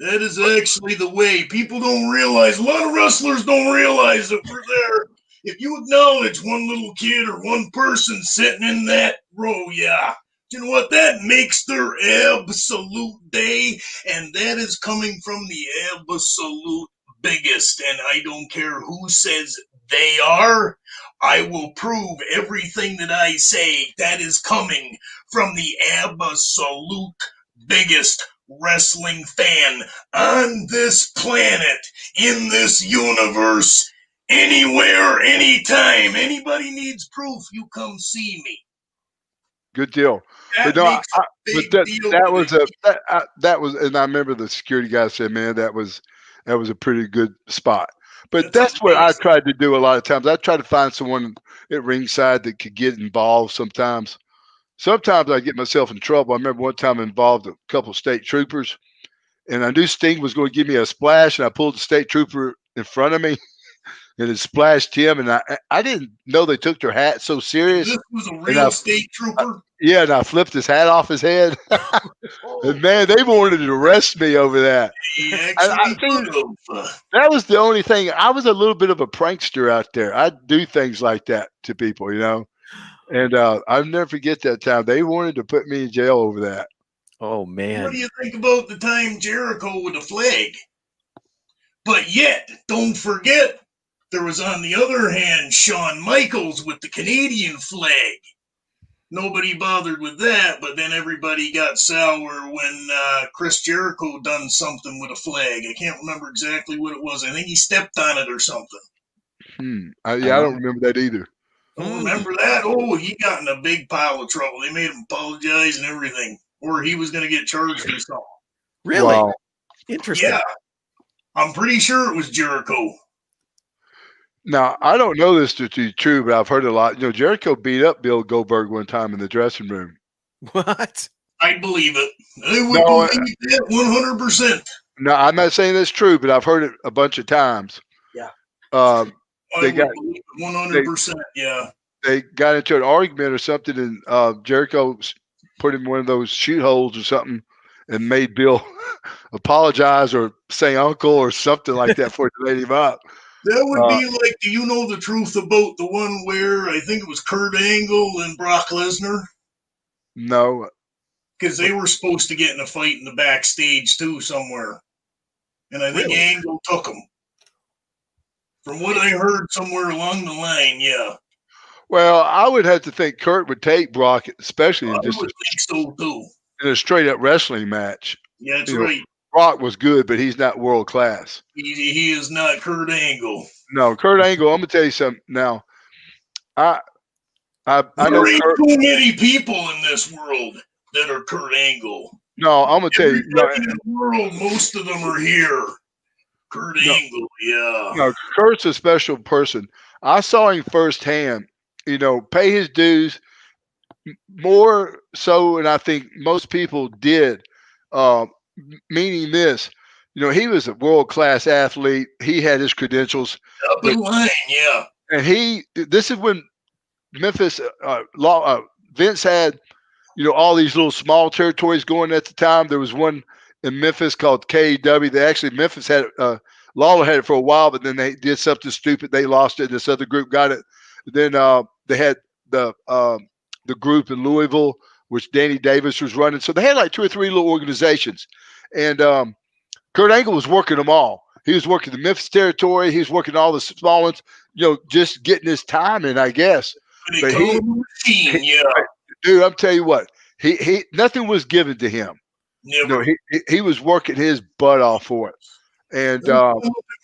That is actually the way. People don't realize, a lot of wrestlers don't realize that we're there. If you acknowledge one little kid or one person sitting in that row, yeah, you know what? That makes their absolute day, and that is coming from the absolute biggest. And I don't care who says they are. I will prove everything that I say that is coming from the absolute biggest wrestling fan on this planet, in this universe, anywhere, anytime. Anybody needs proof, you come see me. good deal. That But no, makes a but big deal. that was that was, and I remember the security guy said, "Man, that was a pretty good spot." But that's what I amazing. tried to do a lot of times. I tried to find someone at ringside that could get involved. Sometimes I get myself in trouble. I remember one time I involved a couple of state troopers, and I knew Sting was going to give me a splash, and I pulled the state trooper in front of me, and it splashed him. And I didn't know they took their hat so serious. This was a And I, real state trooper. yeah, and I flipped his hat off his head. And man, they wanted to arrest me over that. He I actually think could have. that was the only thing. I was a little bit of a prankster out there. I'd do things like that to people, you know. And I'll never forget that time. They wanted to put me in jail over that. Oh What man. do you think about the time Jericho with the flag? But yet, don't forget, there was on the other hand Shawn Michaels with the Canadian flag. Nobody bothered with that, but then everybody got sour when Chris Jericho done something with a flag. I can't remember exactly what it was. I think he stepped on it or something. I don't remember that either. Don't remember that? Oh, he got in a big pile of trouble. They made him apologize and everything, or he was going to get charged or something. Really? Wow. Interesting. Yeah, I'm pretty sure it was Jericho. Now, I don't know this to be true, but I've heard a lot. You know, Jericho beat up Bill Goldberg one time in the dressing room. What? I believe it. I would No, believe that 100%. No, I'm not saying that's true, but I've heard it a bunch of times. Yeah. I I would believe it 100%. Yeah. They got into an argument or something, and Jericho put him in one of those shoot holes or something, and made Bill apologize or say uncle or something like that for it to let him up. That would be like, do you know the truth about the one where I think it was Kurt Angle and Brock Lesnar? No. Because they were supposed to get in a fight in the backstage too somewhere. And I think Really? Angle took him. From what I heard somewhere along the line, yeah. Well, I would have to think Kurt would take Brock, especially I in would just think so too. in a straight up wrestling match. Yeah, that's You know, right. Brock was good, but he's not world class. He is not Kurt Angle. No, Kurt Angle. I'm gonna tell you something. Now, I know There ain't Kurt. too many people in this world that are Kurt Angle. No, I'm gonna tell you. Everybody in the world, most of them are here. Kurt Angle, yeah. No, Kurt's a special person. I saw him firsthand. You know, pay his dues more so, and I think most people did. Meaning this, you know, he was a world class athlete. He had his credentials, Up in line, yeah. and this is when Memphis Vince had, you know, all these little small territories going at the time. There was one in Memphis called KEW. They actually, Memphis had Lawler had it for a while, but then they did something stupid. They lost it. This other group got it. Then they had the group in Louisville, which Danny Davis was running. So they had like 2 or 3 little organizations. And Kurt Angle was working them all. He was working the Memphis territory. He was working all the small ones, you know, just getting his time in, I guess. But yeah. Dude, I'm telling you what, he nothing was given to him. Never. You know, he was working his butt off for it. And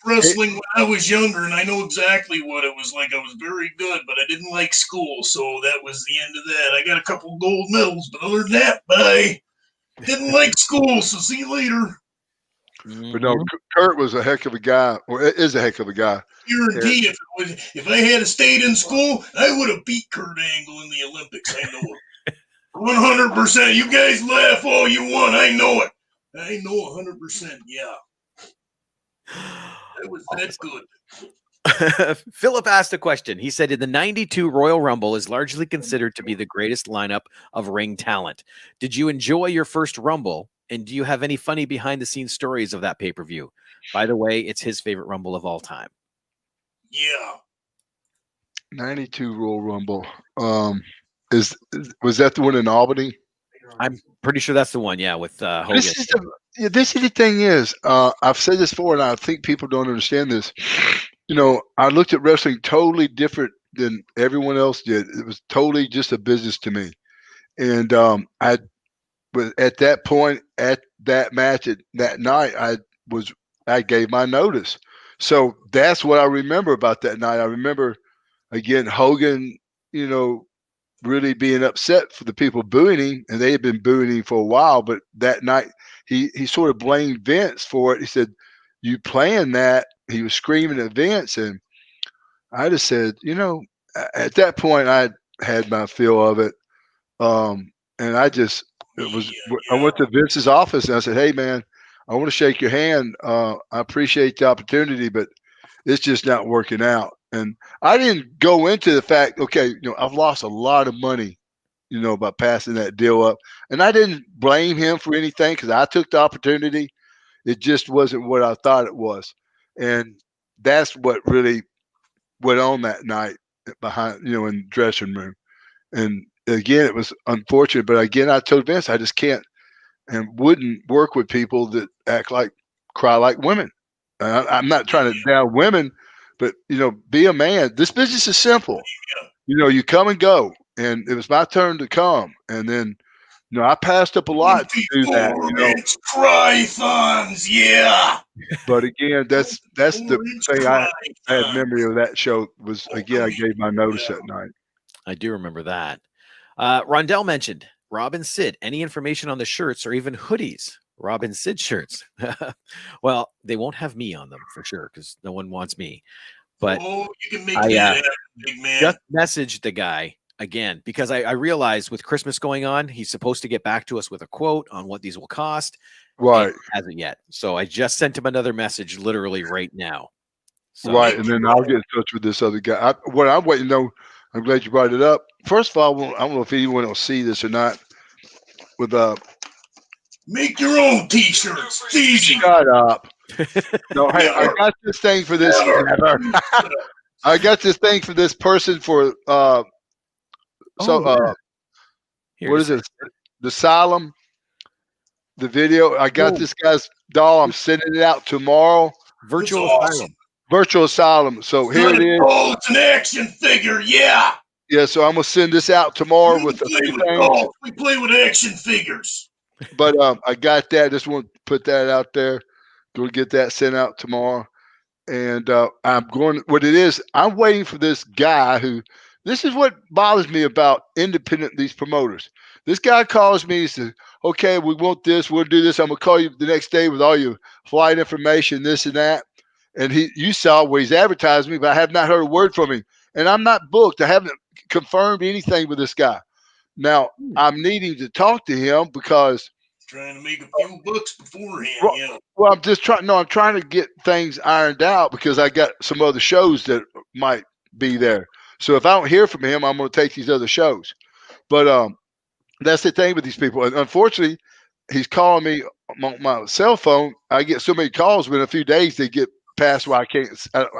wrestling when I was younger, and I know exactly what it was like. I was very good, but I didn't like school, so that was the end of that. I got a couple gold medals, but other than that, bye. Didn't like school, so see you later. But no, Kurt was a heck of a guy, or is a heck of a guy. Guarantee if I had stayed in school, I would have beat Kurt Angle in the Olympics. I know it. 100%. You guys laugh all you want. I know it. I know 100%. Yeah. That's good. Philip asked a question. He said, in the 92 Royal Rumble is largely considered to be the greatest lineup of ring talent. Did you enjoy your first Rumble? And do you have any funny behind the scenes stories of that pay-per-view? By the way, it's his favorite Rumble of all time. Yeah. 92 Royal Rumble. Was that the one in Albany? I'm pretty sure that's the one. Yeah, with Hogan. This is the thing is, I've said this before, and I think people don't understand this. You know, I looked at wrestling totally different than everyone else did. It was totally just a business to me. And at that point, at that match, that night, I gave my notice. So that's what I remember about that night. I remember, again, Hogan, you know, really being upset for the people booing him, and they had been booing him for a while. But that night, he sort of blamed Vince for it. He said, "You planned that." He was screaming at Vince, and I just said, you know, at that point, I had my feel of it, and I went to Vince's office and I said, "Hey, man, I want to shake your hand. I appreciate the opportunity, but it's just not working out." And I didn't go into the fact, okay, you know, I've lost a lot of money, you know, by passing that deal up. And I didn't blame him for anything because I took the opportunity. It just wasn't what I thought it was. And that's what really went on that night behind, you know, in the dressing room. And again, it was unfortunate. But again, I told Vince I just can't and wouldn't work with people that cry like women. I'm not trying to down women, but, you know, be a man. This business is simple. You know, you come and go. And it was my turn to come. And then, you know, I passed up a lot to do that. You know? It's Cry-thons, yeah. But again, that's the thing I had memory of that show was, again, I gave my notice that night. I do remember that. Rondell mentioned Robin Sid. Any information on the shirts or even hoodies? Robin Sid shirts. Well, they won't have me on them for sure because no one wants me. But you can make that happen, big man. Just messaged the guy again because I realized with Christmas going on, he's supposed to get back to us with a quote on what these will cost. Right. Hasn't yet. So I just sent him another message literally right now. So, right. And then I'll get in touch with this other guy. What I'm waiting to know, I'm glad you brought it up. First of all, I don't know if anyone will see this or not. With make your own t-shirts. It's easy. Shut up. No, hey, I got this thing for this. I got this thing for this person for what is it? The Asylum. The video. I got this guy's doll. I'm sending it out tomorrow. Virtual Asylum. Virtual Asylum. So here it is. Oh, it's an action figure. Yeah. Yeah. So I'm gonna send this out tomorrow with a few things. We play with action figures. But I got that. Just want to put that out there. Go get that sent out tomorrow. And I'm going. What it is, I'm waiting for this guy who. This is what bothers me about these promoters. This guy calls me. He says, "Okay, we want this. We'll do this. I'm gonna call you the next day with all your flight information, this and that." And you saw where he's advertised me, but I have not heard a word from him. And I'm not booked. I haven't confirmed anything with this guy. Now I'm needing to talk to him because trying to make a few bucks beforehand. Yeah. Well, I'm just trying. No, I'm trying to get things ironed out because I got some other shows that might be there. So if I don't hear from him, I'm going to take these other shows. But that's the thing with these people. And unfortunately, he's calling me on my cell phone. I get so many calls within a few days they get past where I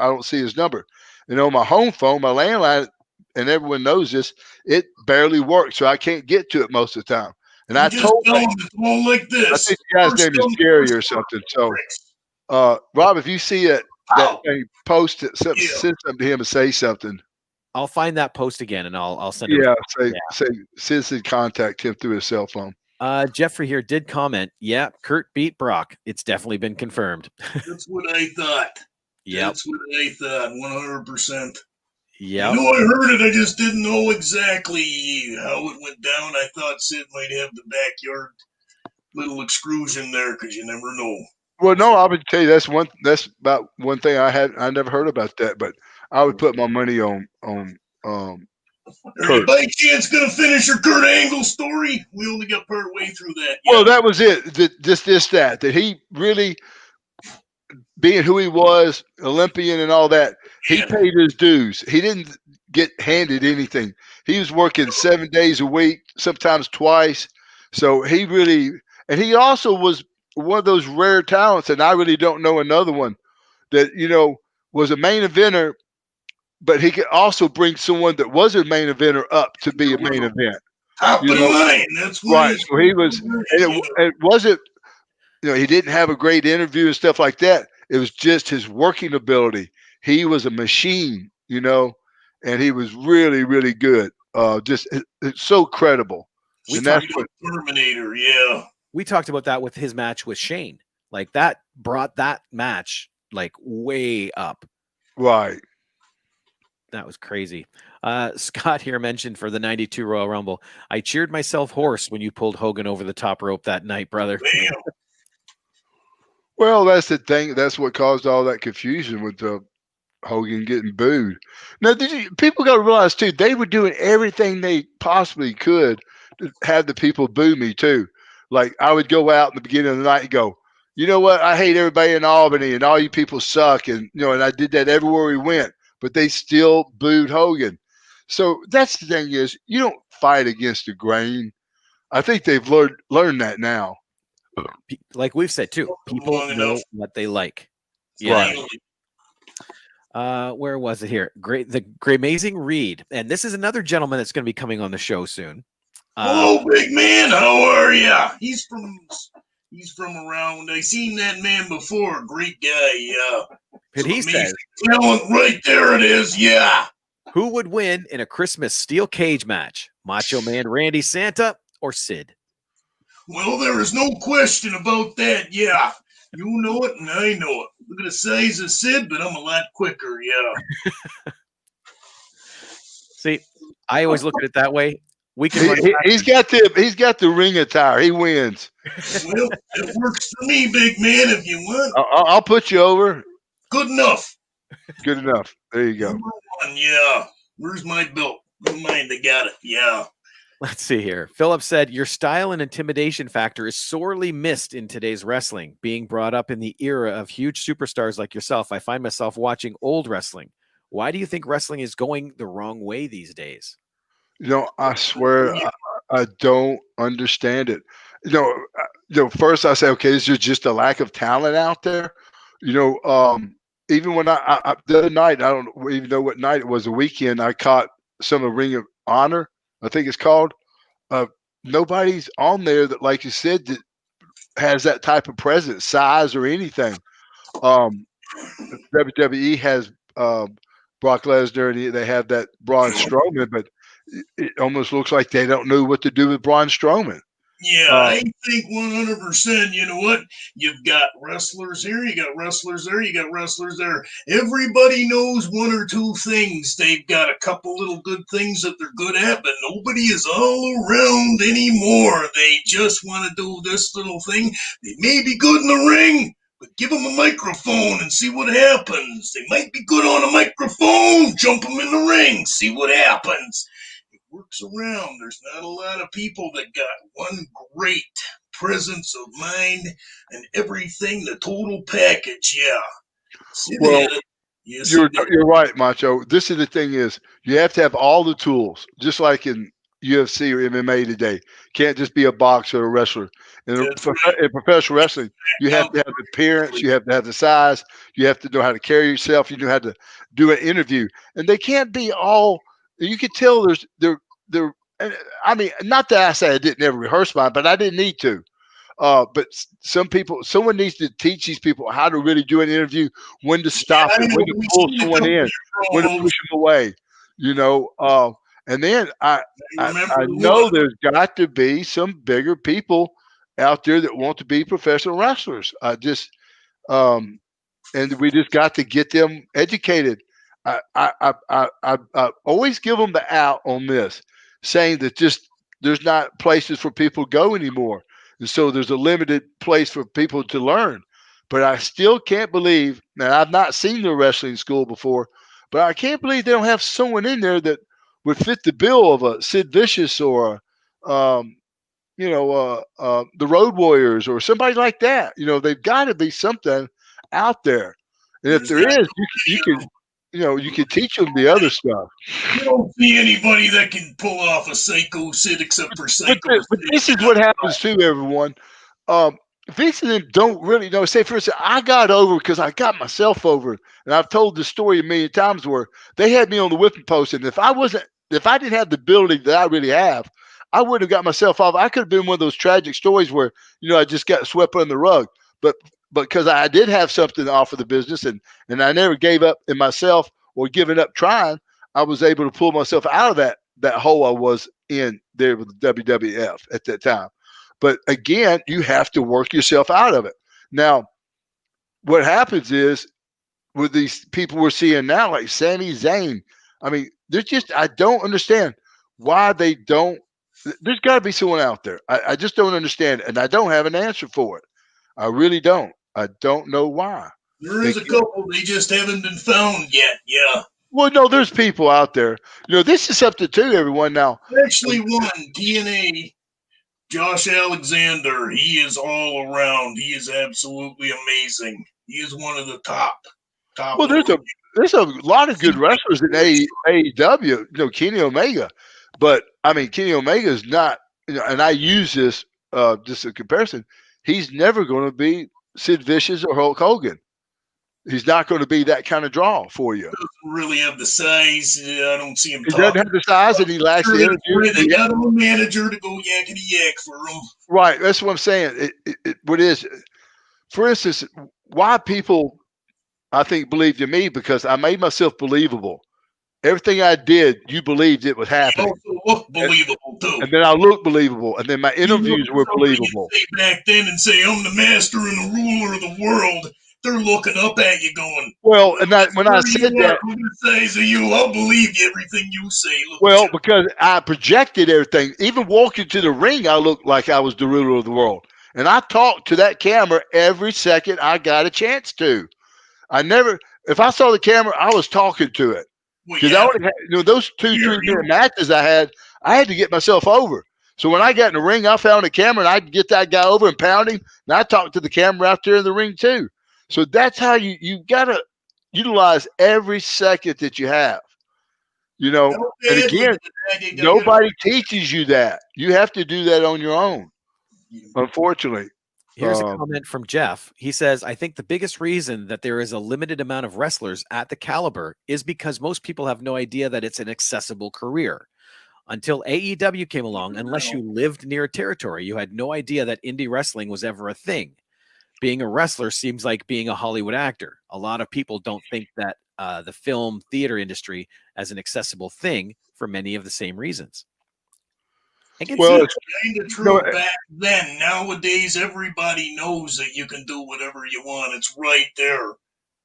don't see his number. And on my home phone, my landline, and everyone knows this, it barely works. So I can't get to it most of the time. And I told him it's all like this. I think the guy's name is Gary or something. So, Rob, if you see it, that thing, post it, send something to him and say something. I'll find that post again and I'll send it. Yeah, say citizen contact him through his cell phone. Jeffrey here did comment. Yeah, Kurt beat Brock. It's definitely been confirmed. That's what I thought. Yeah, that's what I thought. 100%. Yeah, I know I heard it. I just didn't know exactly how it went down. I thought Sid might have the backyard little excursion there because you never know. Well, no, I would tell you that's about one thing I never heard about that, but I would put my money on Are you by chance gonna finish your Kurt Angle story? We only got part way through that. Yeah. Well, that was it. That he really, being who he was, Olympian and all that, He paid his dues. He didn't get handed anything. He was working 7 days a week, sometimes twice. So he really, and he also was one of those rare talents, and I really don't know another one that, was a main eventer, but he could also bring someone that was a main eventer up to be a main event. Top of line. That's what Right. So he was, and it wasn't, he didn't have a great interview and stuff like that. It was just his working ability. He was a machine, and he was really, really good. It's so credible. We And that's talked, what, Terminator, yeah. we talked about that with his match with Shane. Like that brought that match like way up. right. That was crazy. Scott here mentioned for the 92 Royal Rumble, I cheered myself hoarse when you pulled Hogan over the top rope that night, brother. Bam. Well, that's the thing. That's what caused all that confusion with Hogan getting booed. Now, people got to realize too, they were doing everything they possibly could to have the people boo me too. Like I would go out in the beginning of the night and go, you know what? I hate everybody in Albany, and all you people suck, and and I did that everywhere we went. But they still booed Hogan. So that's the thing is, you don't fight against the grain. I think they've learned that now. Like we've said too, people Long know enough. what they like. Right. Where was it here? The amazing Reed, and this is another gentleman that's going to be coming on the show soon. Hello, big man. How are ya? He's from around. I seen that man before. Great guy. Yeah. And he Some says, amazing talent right there. It is. Yeah. who would win in a Christmas steel cage match? Macho Man Randy Santa or Sid? Well, there is no question about that. Yeah. You know it, and I know it. Look at the size of Sid, but I'm a lot quicker. Yeah. See, I always look at it that way. We can run He's got the ring attire. He wins. Well, it works for me, big man. If you want, I'll put you over. good enough. Good enough. There you go. Number one, yeah. Where's my belt? Never mind, they got it. Yeah. Let's see here. Philip said, your style and intimidation factor is sorely missed in today's wrestling. Being brought up in the era of huge superstars like yourself, I find myself watching old wrestling. Why do you think wrestling is going the wrong way these days? I swear I don't understand it. First I say, okay, is there just a lack of talent out there? Even when I the other night, I don't even know what night it was, a weekend, I caught some of Ring of Honor, I think it's called. Nobody's on there that, like you said, that has that type of presence, size, or anything. WWE has Brock Lesnar, and they have that Braun Strowman, but it almost looks like they don't know what to do with Braun Strowman. Yeah, I think 100%. You know what? You've got wrestlers here, you got wrestlers there, you got wrestlers there. Everybody knows one or two things. They've got a couple little good things that they're good at, but nobody is all around anymore. They just want to do this little thing. They may be good in the ring, but give them a microphone and see what happens. They might be good on a microphone. Jump them in the ring, see what happens. Works around. There's not a lot of people that got one great presence of mind and everything, the total package. Yeah. Well, yes, you're right, Macho. This is the thing is, you have to have all the tools, just like in UFC or MMA today. Can't just be a boxer or a wrestler. In professional wrestling, you have to have the appearance, you have to have the size, you have to know how to carry yourself, you know how to do an interview. And they can't be all. You could tell they're. I mean, not that I say I didn't ever rehearse mine, but I didn't need to. But someone needs to teach these people how to really do an interview, when to stop it, when to pull someone in, when to push them away. And then I know there's got to be some bigger people out there that want to be professional wrestlers. And we just got to get them educated. I always give them the out on this, saying that just there's not places for people to go anymore. And so there's a limited place for people to learn. But I still can't believe, now I've not seen the wrestling school before, but I can't believe they don't have someone in there that would fit the bill of a Sid Vicious or, the Road Warriors or somebody like that. They've got to be something out there. And if there is, you can you can teach them the other stuff. You don't see anybody that can pull off a Psycho Sid except for Psycho But Sid. this is what happens to everyone. Vince and them don't really know. Say, for instance, I got over because I got myself over, and I've told this story a million times where they had me on the whipping post, and if I didn't have the ability that I really have, I wouldn't have got myself off. I could have been one of those tragic stories where I just got swept under the rug. But because I did have something to offer the business, and I never gave up in myself or given up trying, I was able to pull myself out of that hole I was in there with the WWF at that time. But again, you have to work yourself out of it. Now, what happens is with these people we're seeing now, like Sami Zayn, I mean, I don't understand why they don't. There's got to be someone out there. I just don't understand it, and I don't have an answer for it. I really don't. I don't know why. There is a couple. They just haven't been found yet. Yeah. Well, no, there's people out there. This is something too, everyone. Now, Actually, one TNA, Josh Alexander. He is all around. He is absolutely amazing. He is one of the top. Well, there's a lot of good wrestlers in AEW. Kenny Omega, but I mean, Kenny Omega is not. And I use this just a comparison. He's never going to be Sid Vicious or Hulk Hogan. He's not going to be that kind of draw for you. He doesn't really have the size. I don't see him. He doesn't have the size, and he lacks the energy. They got him a manager to go yakety yak for him. Right, that's what I'm saying. What is, for instance, why people, I think, believed in me because I made myself believable. Everything I did, you believed it was happening. He also looked believable too. And then I looked believable, and then my interviews were believable. Back then, and say I'm the master and the ruler of the world. They're looking up at you, going, well, and when I said that, I'll believe you everything you say. Well, because I projected everything. Even walking to the ring, I looked like I was the ruler of the world, and I talked to that camera every second I got a chance to. If I saw the camera, I was talking to it. Because I already had, those 2-3 minute matches I had to get myself over. So when I got in the ring, I found a camera and I'd get that guy over and pound him. And I talked to the camera out there in the ring too. So that's how you got to utilize every second that you have. And again, nobody teaches you that. You have to do that on your own, unfortunately. Here's a comment from Jeff. He says, I think the biggest reason that there is a limited amount of wrestlers at the caliber is because most people have no idea that it's an accessible career. Until AEW came along, unless you lived near a territory, you had no idea that indie wrestling was ever a thing. Being a wrestler seems like being a Hollywood actor. A lot of people don't think that the film theater industry as an accessible thing for many of the same reasons. Well, it's kind of true back then. Nowadays, everybody knows that you can do whatever you want. It's right there.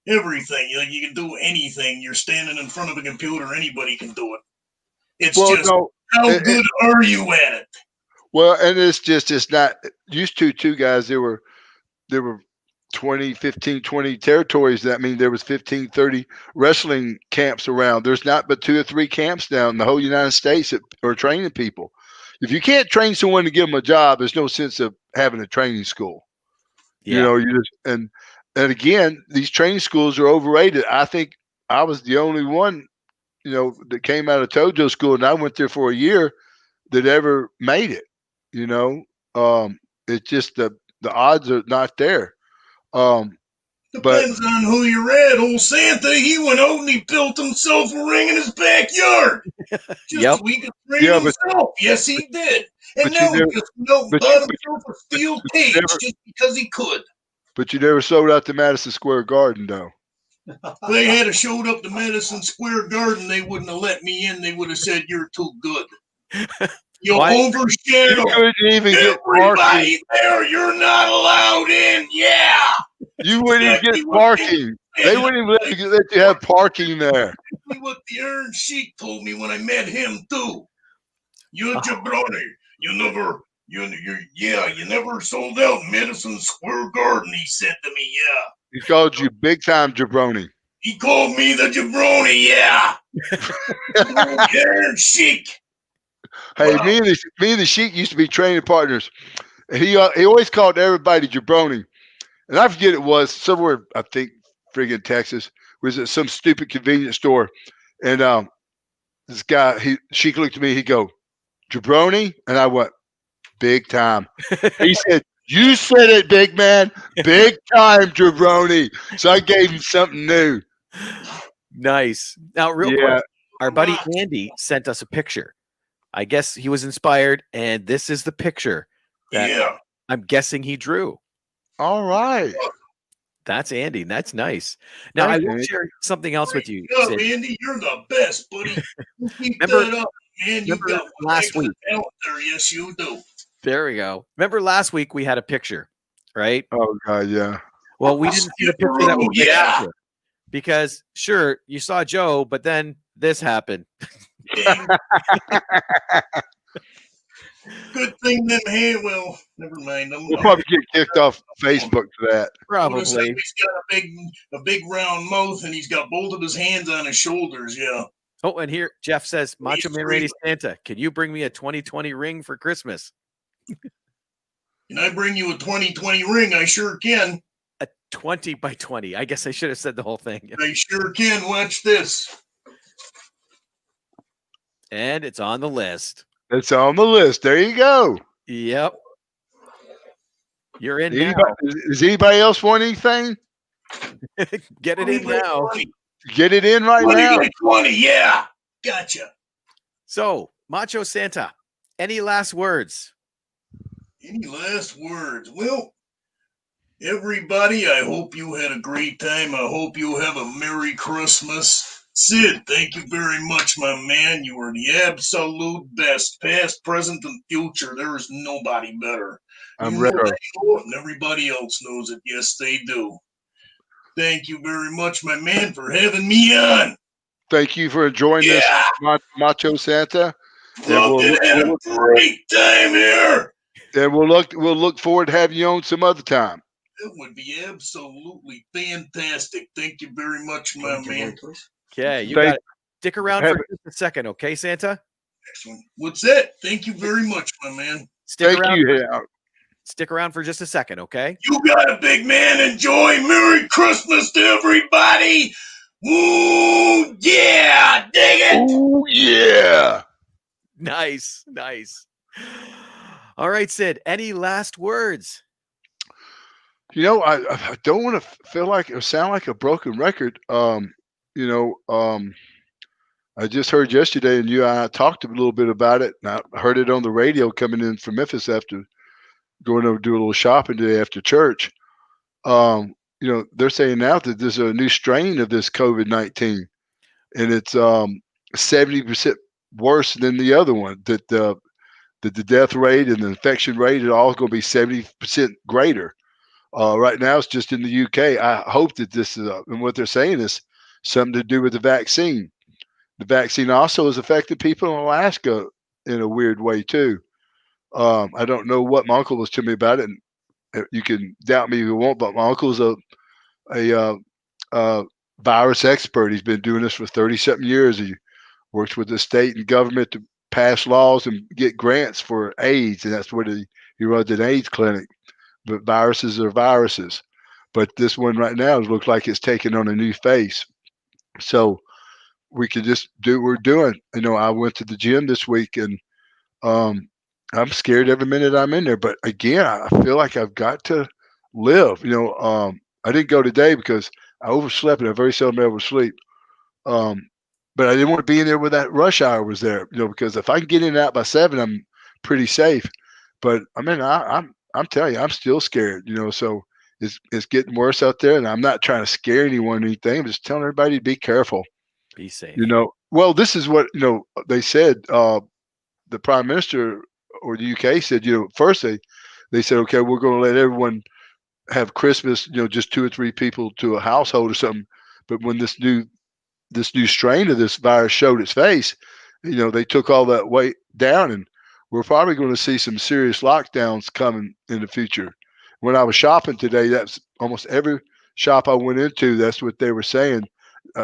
Everything. You can do anything. You're standing in front of a computer. Anybody can do it. It's how good are you at it? Well, and it's not used to two guys. There were 15, 20 territories. That means there was 15, 30 wrestling camps around. There's not but 2 or 3 camps now in the whole United States that are training people. If you can't train someone to give them a job, there's no sense of having a training school. Yeah. You just and again, these training schools are overrated. I think I was the only one, that came out of Tojo school, and I went there for a year that ever made it. It's just the odds are not there. Depends on who you're at. Old Santa, he went out and he built himself a ring in his backyard. Just so he could train himself. Yes, he did. And now he just bought himself a steel cage just because he could. But you never sold out to Madison Square Garden, though. If they had showed up to Madison Square Garden, they wouldn't have let me in. They would have said, you're too good. You'll overshadow everybody there. You're not allowed in. Yeah. You wouldn't even get parking. They wouldn't even let you have parking there. What the Iron Sheik told me when I met him too. You're jabroni. You never sold out Madison Square Garden. He said to me, yeah. He called you big time jabroni. He called me the jabroni. Yeah. Iron Sheik. Hey, me and the Sheik used to be training partners. He always called everybody jabroni. And I forget it was somewhere, I think, friggin' Texas. was at some stupid convenience store, and this guy, she looked at me, he go, jabroni, and I went, big time. He said, you said it, big man, big time jabroni. So I gave him something new. Nice. Now, real Yeah. quick, our buddy Andy sent us a picture. I guess he was inspired, and this is the picture that Yeah. I'm guessing he drew. All right. That's Andy. That's nice. Now, I Thank will you. share something else with you, Good, Sid. Andy, you're the best, buddy. You keep Remember- that up, man. You remember got one last heck of a week? talent there. Yes, you do. There we go. Remember last week we had a picture, right? Oh God, yeah. Well, we didn't see the picture that was right Yeah. after. Because sure, you saw Joe, but then this happened. Yeah. Good thing them hand. Well, never mind. We'll probably get kicked off Facebook for that. Notice how Probably. he's got a big round mouth, and he's got both of his hands on his shoulders. Yeah. Oh, and here Jeff says, Macho He's Man free. Randy Santa, can you bring me a 2020 ring for Christmas? Can I bring you a 2020 ring? I sure can. A 20 by 20. I guess I should have said the whole thing. I sure can. Watch this. And it's on the list. It's on the list. There you go. Yep. You're in now. Anybody, does anybody else want anything? Get it in now. 20 Get it in right now. by 20. Yeah. Gotcha. So, Macho Santa, any last words? Any last words? Well, everybody, I hope you had a great time. I hope you have a Merry Christmas. Sid, thank you very much, my man. You are the absolute best, past, present, and future. There is nobody better. I'm You ready. know I know it, and everybody else knows it. Yes, they do. Thank you very much, my man, for having me on. Thank you for enjoying this, Yeah, Macho Santa. loved it. Had a great time here. And we'll look forward to having you on some other time. It would be absolutely fantastic. Thank you very much, my man. Okay, you Thank- got it. Stick around have for just a second, okay, Santa? Excellent. What's that? Thank you very much, my man. Stick Thank around. you. Yeah. Stick around for just a second, okay? You got it, big man. Enjoy. Merry Christmas to everybody. Ooh, yeah. Dig it. Oh yeah. Nice, nice. All right, Sid, any last words? You know, I don't want to feel like or sound like a broken record. I just heard yesterday, and you and I talked a little bit about it. And I heard it on the radio coming in from Memphis after going over to do a little shopping today after church. They're saying now that there's a new strain of this COVID-19, and it's 70% worse than the other one. That the death rate and the infection rate are all going to be 70% greater. Right now, it's just in the UK. I hope that this is, and what they're saying is something to do with the vaccine. The vaccine also has affected people in Alaska in a weird way too. I don't know what my uncle was telling me about it, and you can doubt me if you want, but my uncle's a virus expert. He's been doing this for 30-something years. He works with the state and government to pass laws and get grants for AIDS, and that's what he runs an AIDS clinic. But viruses are viruses. But this one right now looks like it's taking on a new face. So we could just do what we're doing. I went to the gym this week, and I'm scared every minute I'm in there. But again, I feel like I've got to live. I didn't go today because I overslept, and I very seldom ever sleep. But I didn't want to be in there where that rush hour was there, because if I can get in and out by 7, I'm pretty safe. But I mean, I'm telling you, I'm still scared, so it's getting worse out there, and I'm not trying to scare anyone or anything. I'm just telling everybody to be careful. Be safe. Well, this is what, they said, the prime minister or the UK said, first they said, okay, we're going to let everyone have Christmas, just 2 or 3 people to a household or something. But when this new strain of this virus showed its face, they took all that weight down, and we're probably going to see some serious lockdowns coming in the future. When I was shopping today, that's almost every shop I went into, that's what they were saying.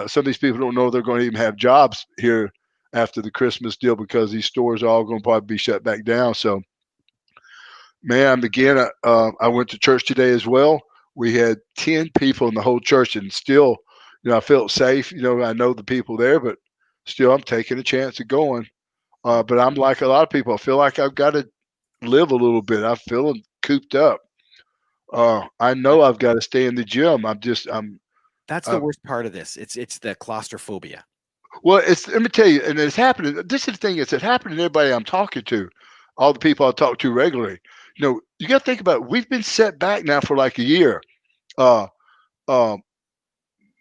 Some of these people don't know they're going to even have jobs here after the Christmas deal, because these stores are all going to probably be shut back down. So, man, again, I went to church today as well. We had 10 people in the whole church, and still, I felt safe. I know the people there, but still, I'm taking a chance of going. But I'm like a lot of people. I feel like I've got to live a little bit. I'm feeling cooped up. I know I've got to stay in the gym. That's the worst part of this. It's the claustrophobia. Well, let me tell you, and it's happening. This is the thing, it's happening to everybody I'm talking to, all the people I talk to regularly. You got to think about it. We've been set back now for like a year. Uh, um,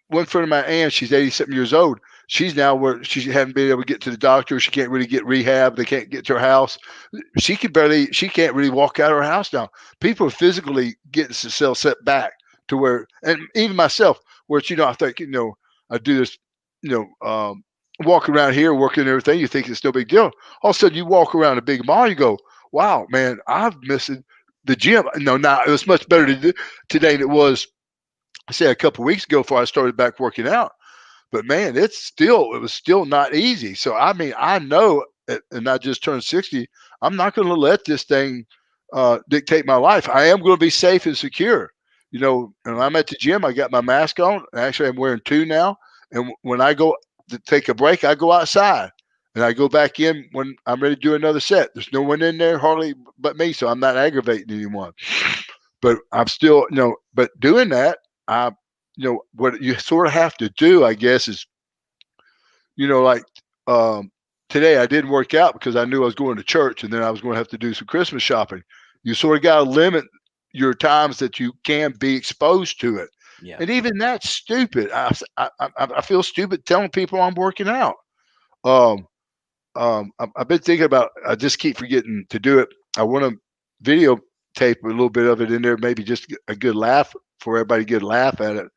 One friend of my aunt, she's 80-something years old. She's now where she hadn't been able to get to the doctor. She can't really get rehab. They can't get to her house. She can't really walk out of her house now. People are physically getting themselves set back to where, and even myself, where it's, I think, I do this, walk around here, working and everything. You think it's no big deal. All of a sudden you walk around a big mall, you go, wow, man, I've missed the gym. No, now it was much better today than it was, say, a couple of weeks ago before I started back working out. But man, it was still not easy. So I mean, I know, and I just turned 60. I'm not going to let this thing dictate my life. I am going to be safe and secure. And I'm at the gym, I got my mask on. Actually, I'm wearing two now. And when I go to take a break, I go outside and I go back in when I'm ready to do another set. There's no one in there hardly but me, so I'm not aggravating anyone. But I'm still, but doing that, what you sort of have to do, I guess, is, like today I didn't work out because I knew I was going to church and then I was going to have to do some Christmas shopping. You sort of got to limit your times that you can be exposed to it. Yeah. And even that's stupid. I feel stupid telling people I'm working out. I've been thinking about, I just keep forgetting to do it. I want to videotape a little bit of it in there, maybe just a good laugh for everybody to get a laugh at it,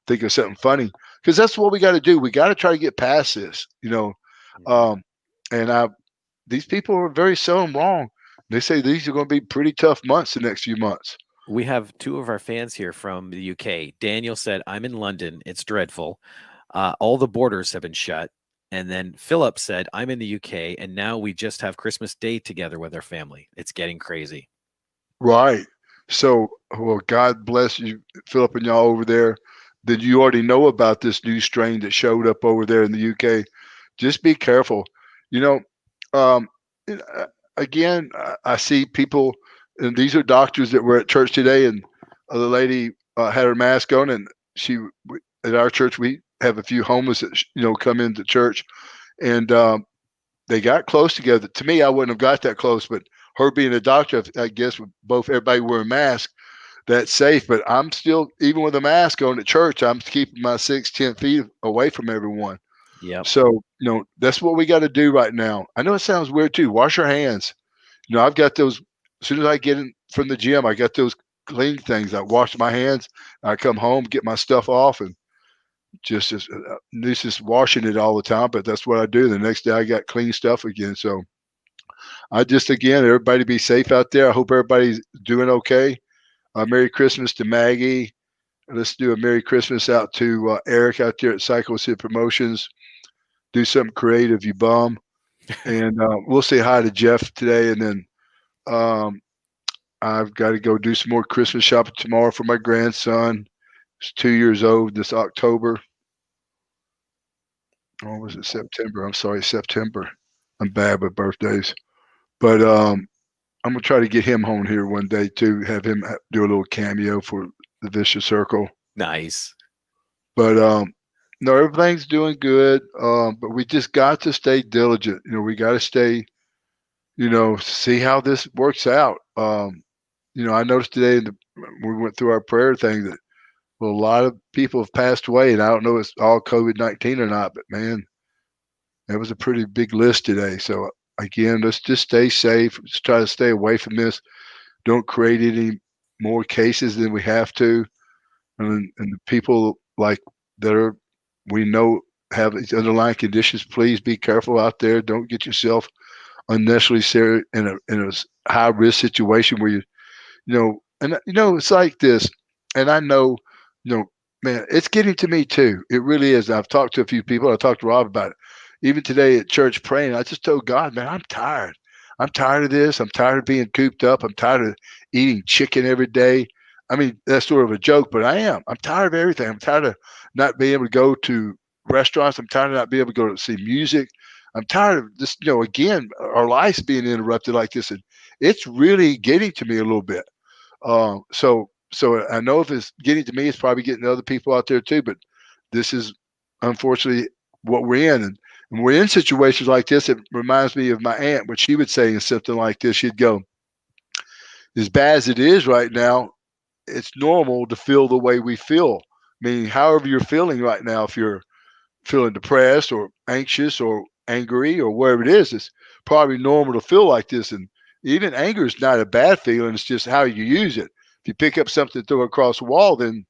think of something funny, because that's what we got to do. We got to try to get past this, and these people are very seldom wrong. They say these are going to be pretty tough months the next few months. We have two of our fans here from the UK. Daniel said, I'm in London. It's dreadful. All the borders have been shut. And then Philip said, I'm in the UK, and now we just have Christmas Day together with our family. It's getting crazy. Right. So, well, God bless you, Philip, and y'all over there. Did you already know about this new strain that showed up over there in the UK? Just be careful. Again, I see people, and these are doctors that were at church today, and the lady had her mask on, and at our church, we have a few homeless that, come into church, and they got close together. To me, I wouldn't have got that close, but her being a doctor, I guess with everybody wearing masks, that's safe. But I'm still, even with a mask on at church, I'm keeping my 6-10 feet away from everyone. Yeah. So, that's what we got to do right now. I know it sounds weird too. Wash your hands. I've got those, as soon as I get in from the gym, I got those clean things. I wash my hands. I come home, get my stuff off, and just washing it all the time. But that's what I do. The next day I got clean stuff again. So again, everybody be safe out there. I hope everybody's doing okay. Merry Christmas to Maggie. Let's do a Merry Christmas out to Eric out there at Cycle City Promotions. Do something creative, you bum. And we'll say hi to Jeff today. And then I've got to go do some more Christmas shopping tomorrow for my grandson. He's 2 years old this October. Or was it September? I'm sorry, September. I'm bad with birthdays. But I'm going to try to get him home here one day too, have him do a little cameo for the Vicious Circle. Nice. But no, everything's doing good. But we just got to stay diligent. We got to stay, see how this works out. I noticed today we went through our prayer thing that a lot of people have passed away, and I don't know if it's all COVID-19 or not, but man, that was a pretty big list today. So again, let's just stay safe. Let's try to stay away from this. Don't create any more cases than we have to. And the people we know have these underlying conditions, please be careful out there. Don't get yourself unnecessarily in a high risk situation where it's like this. And I know, man, it's getting to me too. It really is. I've talked to a few people. I talked to Rob about it. Even today at church praying, I just told God, man, I'm tired. I'm tired of this. I'm tired of being cooped up. I'm tired of eating chicken every day. I mean, that's sort of a joke, but I am. I'm tired of everything. I'm tired of not being able to go to restaurants. I'm tired of not being able to go to see music. I'm tired of this, again, our lives being interrupted like this. And it's really getting to me a little bit. So I know if it's getting to me, it's probably getting to other people out there too. But this is unfortunately what we're in. And when we're in situations like this, it reminds me of my aunt, what she would say in something like this. She'd go, as bad as it is right now, it's normal to feel the way we feel. Meaning, however you're feeling right now, if you're feeling depressed or anxious or angry or whatever it is, it's probably normal to feel like this. And even anger is not a bad feeling. It's just how you use it. If you pick up something, throw it across the wall, then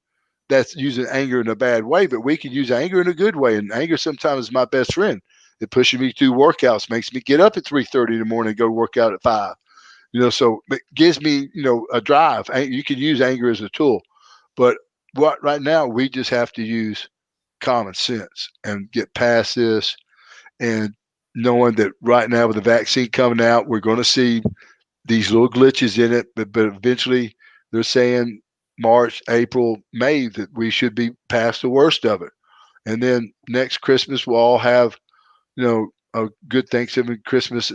that's using anger in a bad way. But we can use anger in a good way. And anger sometimes is my best friend. It pushes me through workouts, makes me get up at 3:30 in the morning and go work out at 5. So it gives me, a drive. You can use anger as a tool. But right now, we just have to use common sense and get past this, and knowing that right now with the vaccine coming out, we're going to see these little glitches in it, but eventually they're saying March, April, May that we should be past the worst of it. And then next Christmas, we'll all have, a good Thanksgiving, Christmas,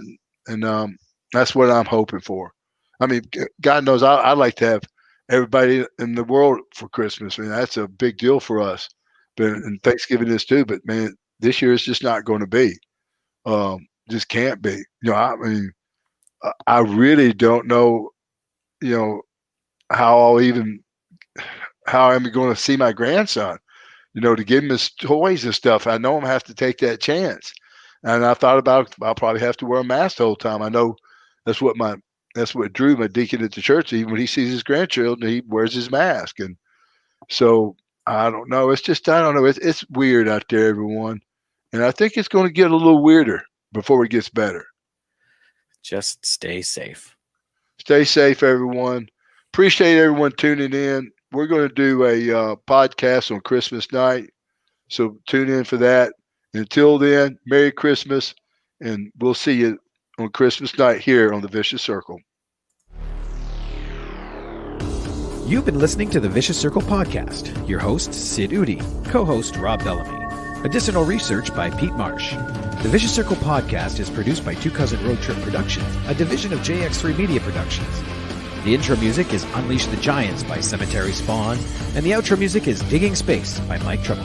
and that's what I'm hoping for. I mean, God knows I'd like to have everybody in the world for Christmas. I mean, that's a big deal for us. And Thanksgiving is too. But man, this year it's just not going to be. Just can't be. I mean, I really don't know. How I'm going to see my grandson. To give him his toys and stuff. I know I'm going to have to take that chance. And I thought about I'll probably have to wear a mask the whole time. I know that's what Drew, my deacon at the church, even when he sees his grandchildren, he wears his mask. And so I don't know. It's just, I don't know. It's weird out there, everyone. And I think it's going to get a little weirder before it gets better. Just stay safe. Stay safe, everyone. Appreciate everyone tuning in. We're going to do a podcast on Christmas night. So tune in for that. Until then, Merry Christmas. And we'll see you on Christmas night here on The Vicious Circle. You've been listening to the Vicious Circle podcast. Your host, Sid Udi. Co-host, Rob Bellamy. Additional research by Pete Marsh. The Vicious Circle podcast is produced by Two Cousin Road Trip Productions, a division of JX3 Media Productions. The intro music is Unleash the Giants by Cemetery Spawn, and the outro music is Digging Space by Mike Treble.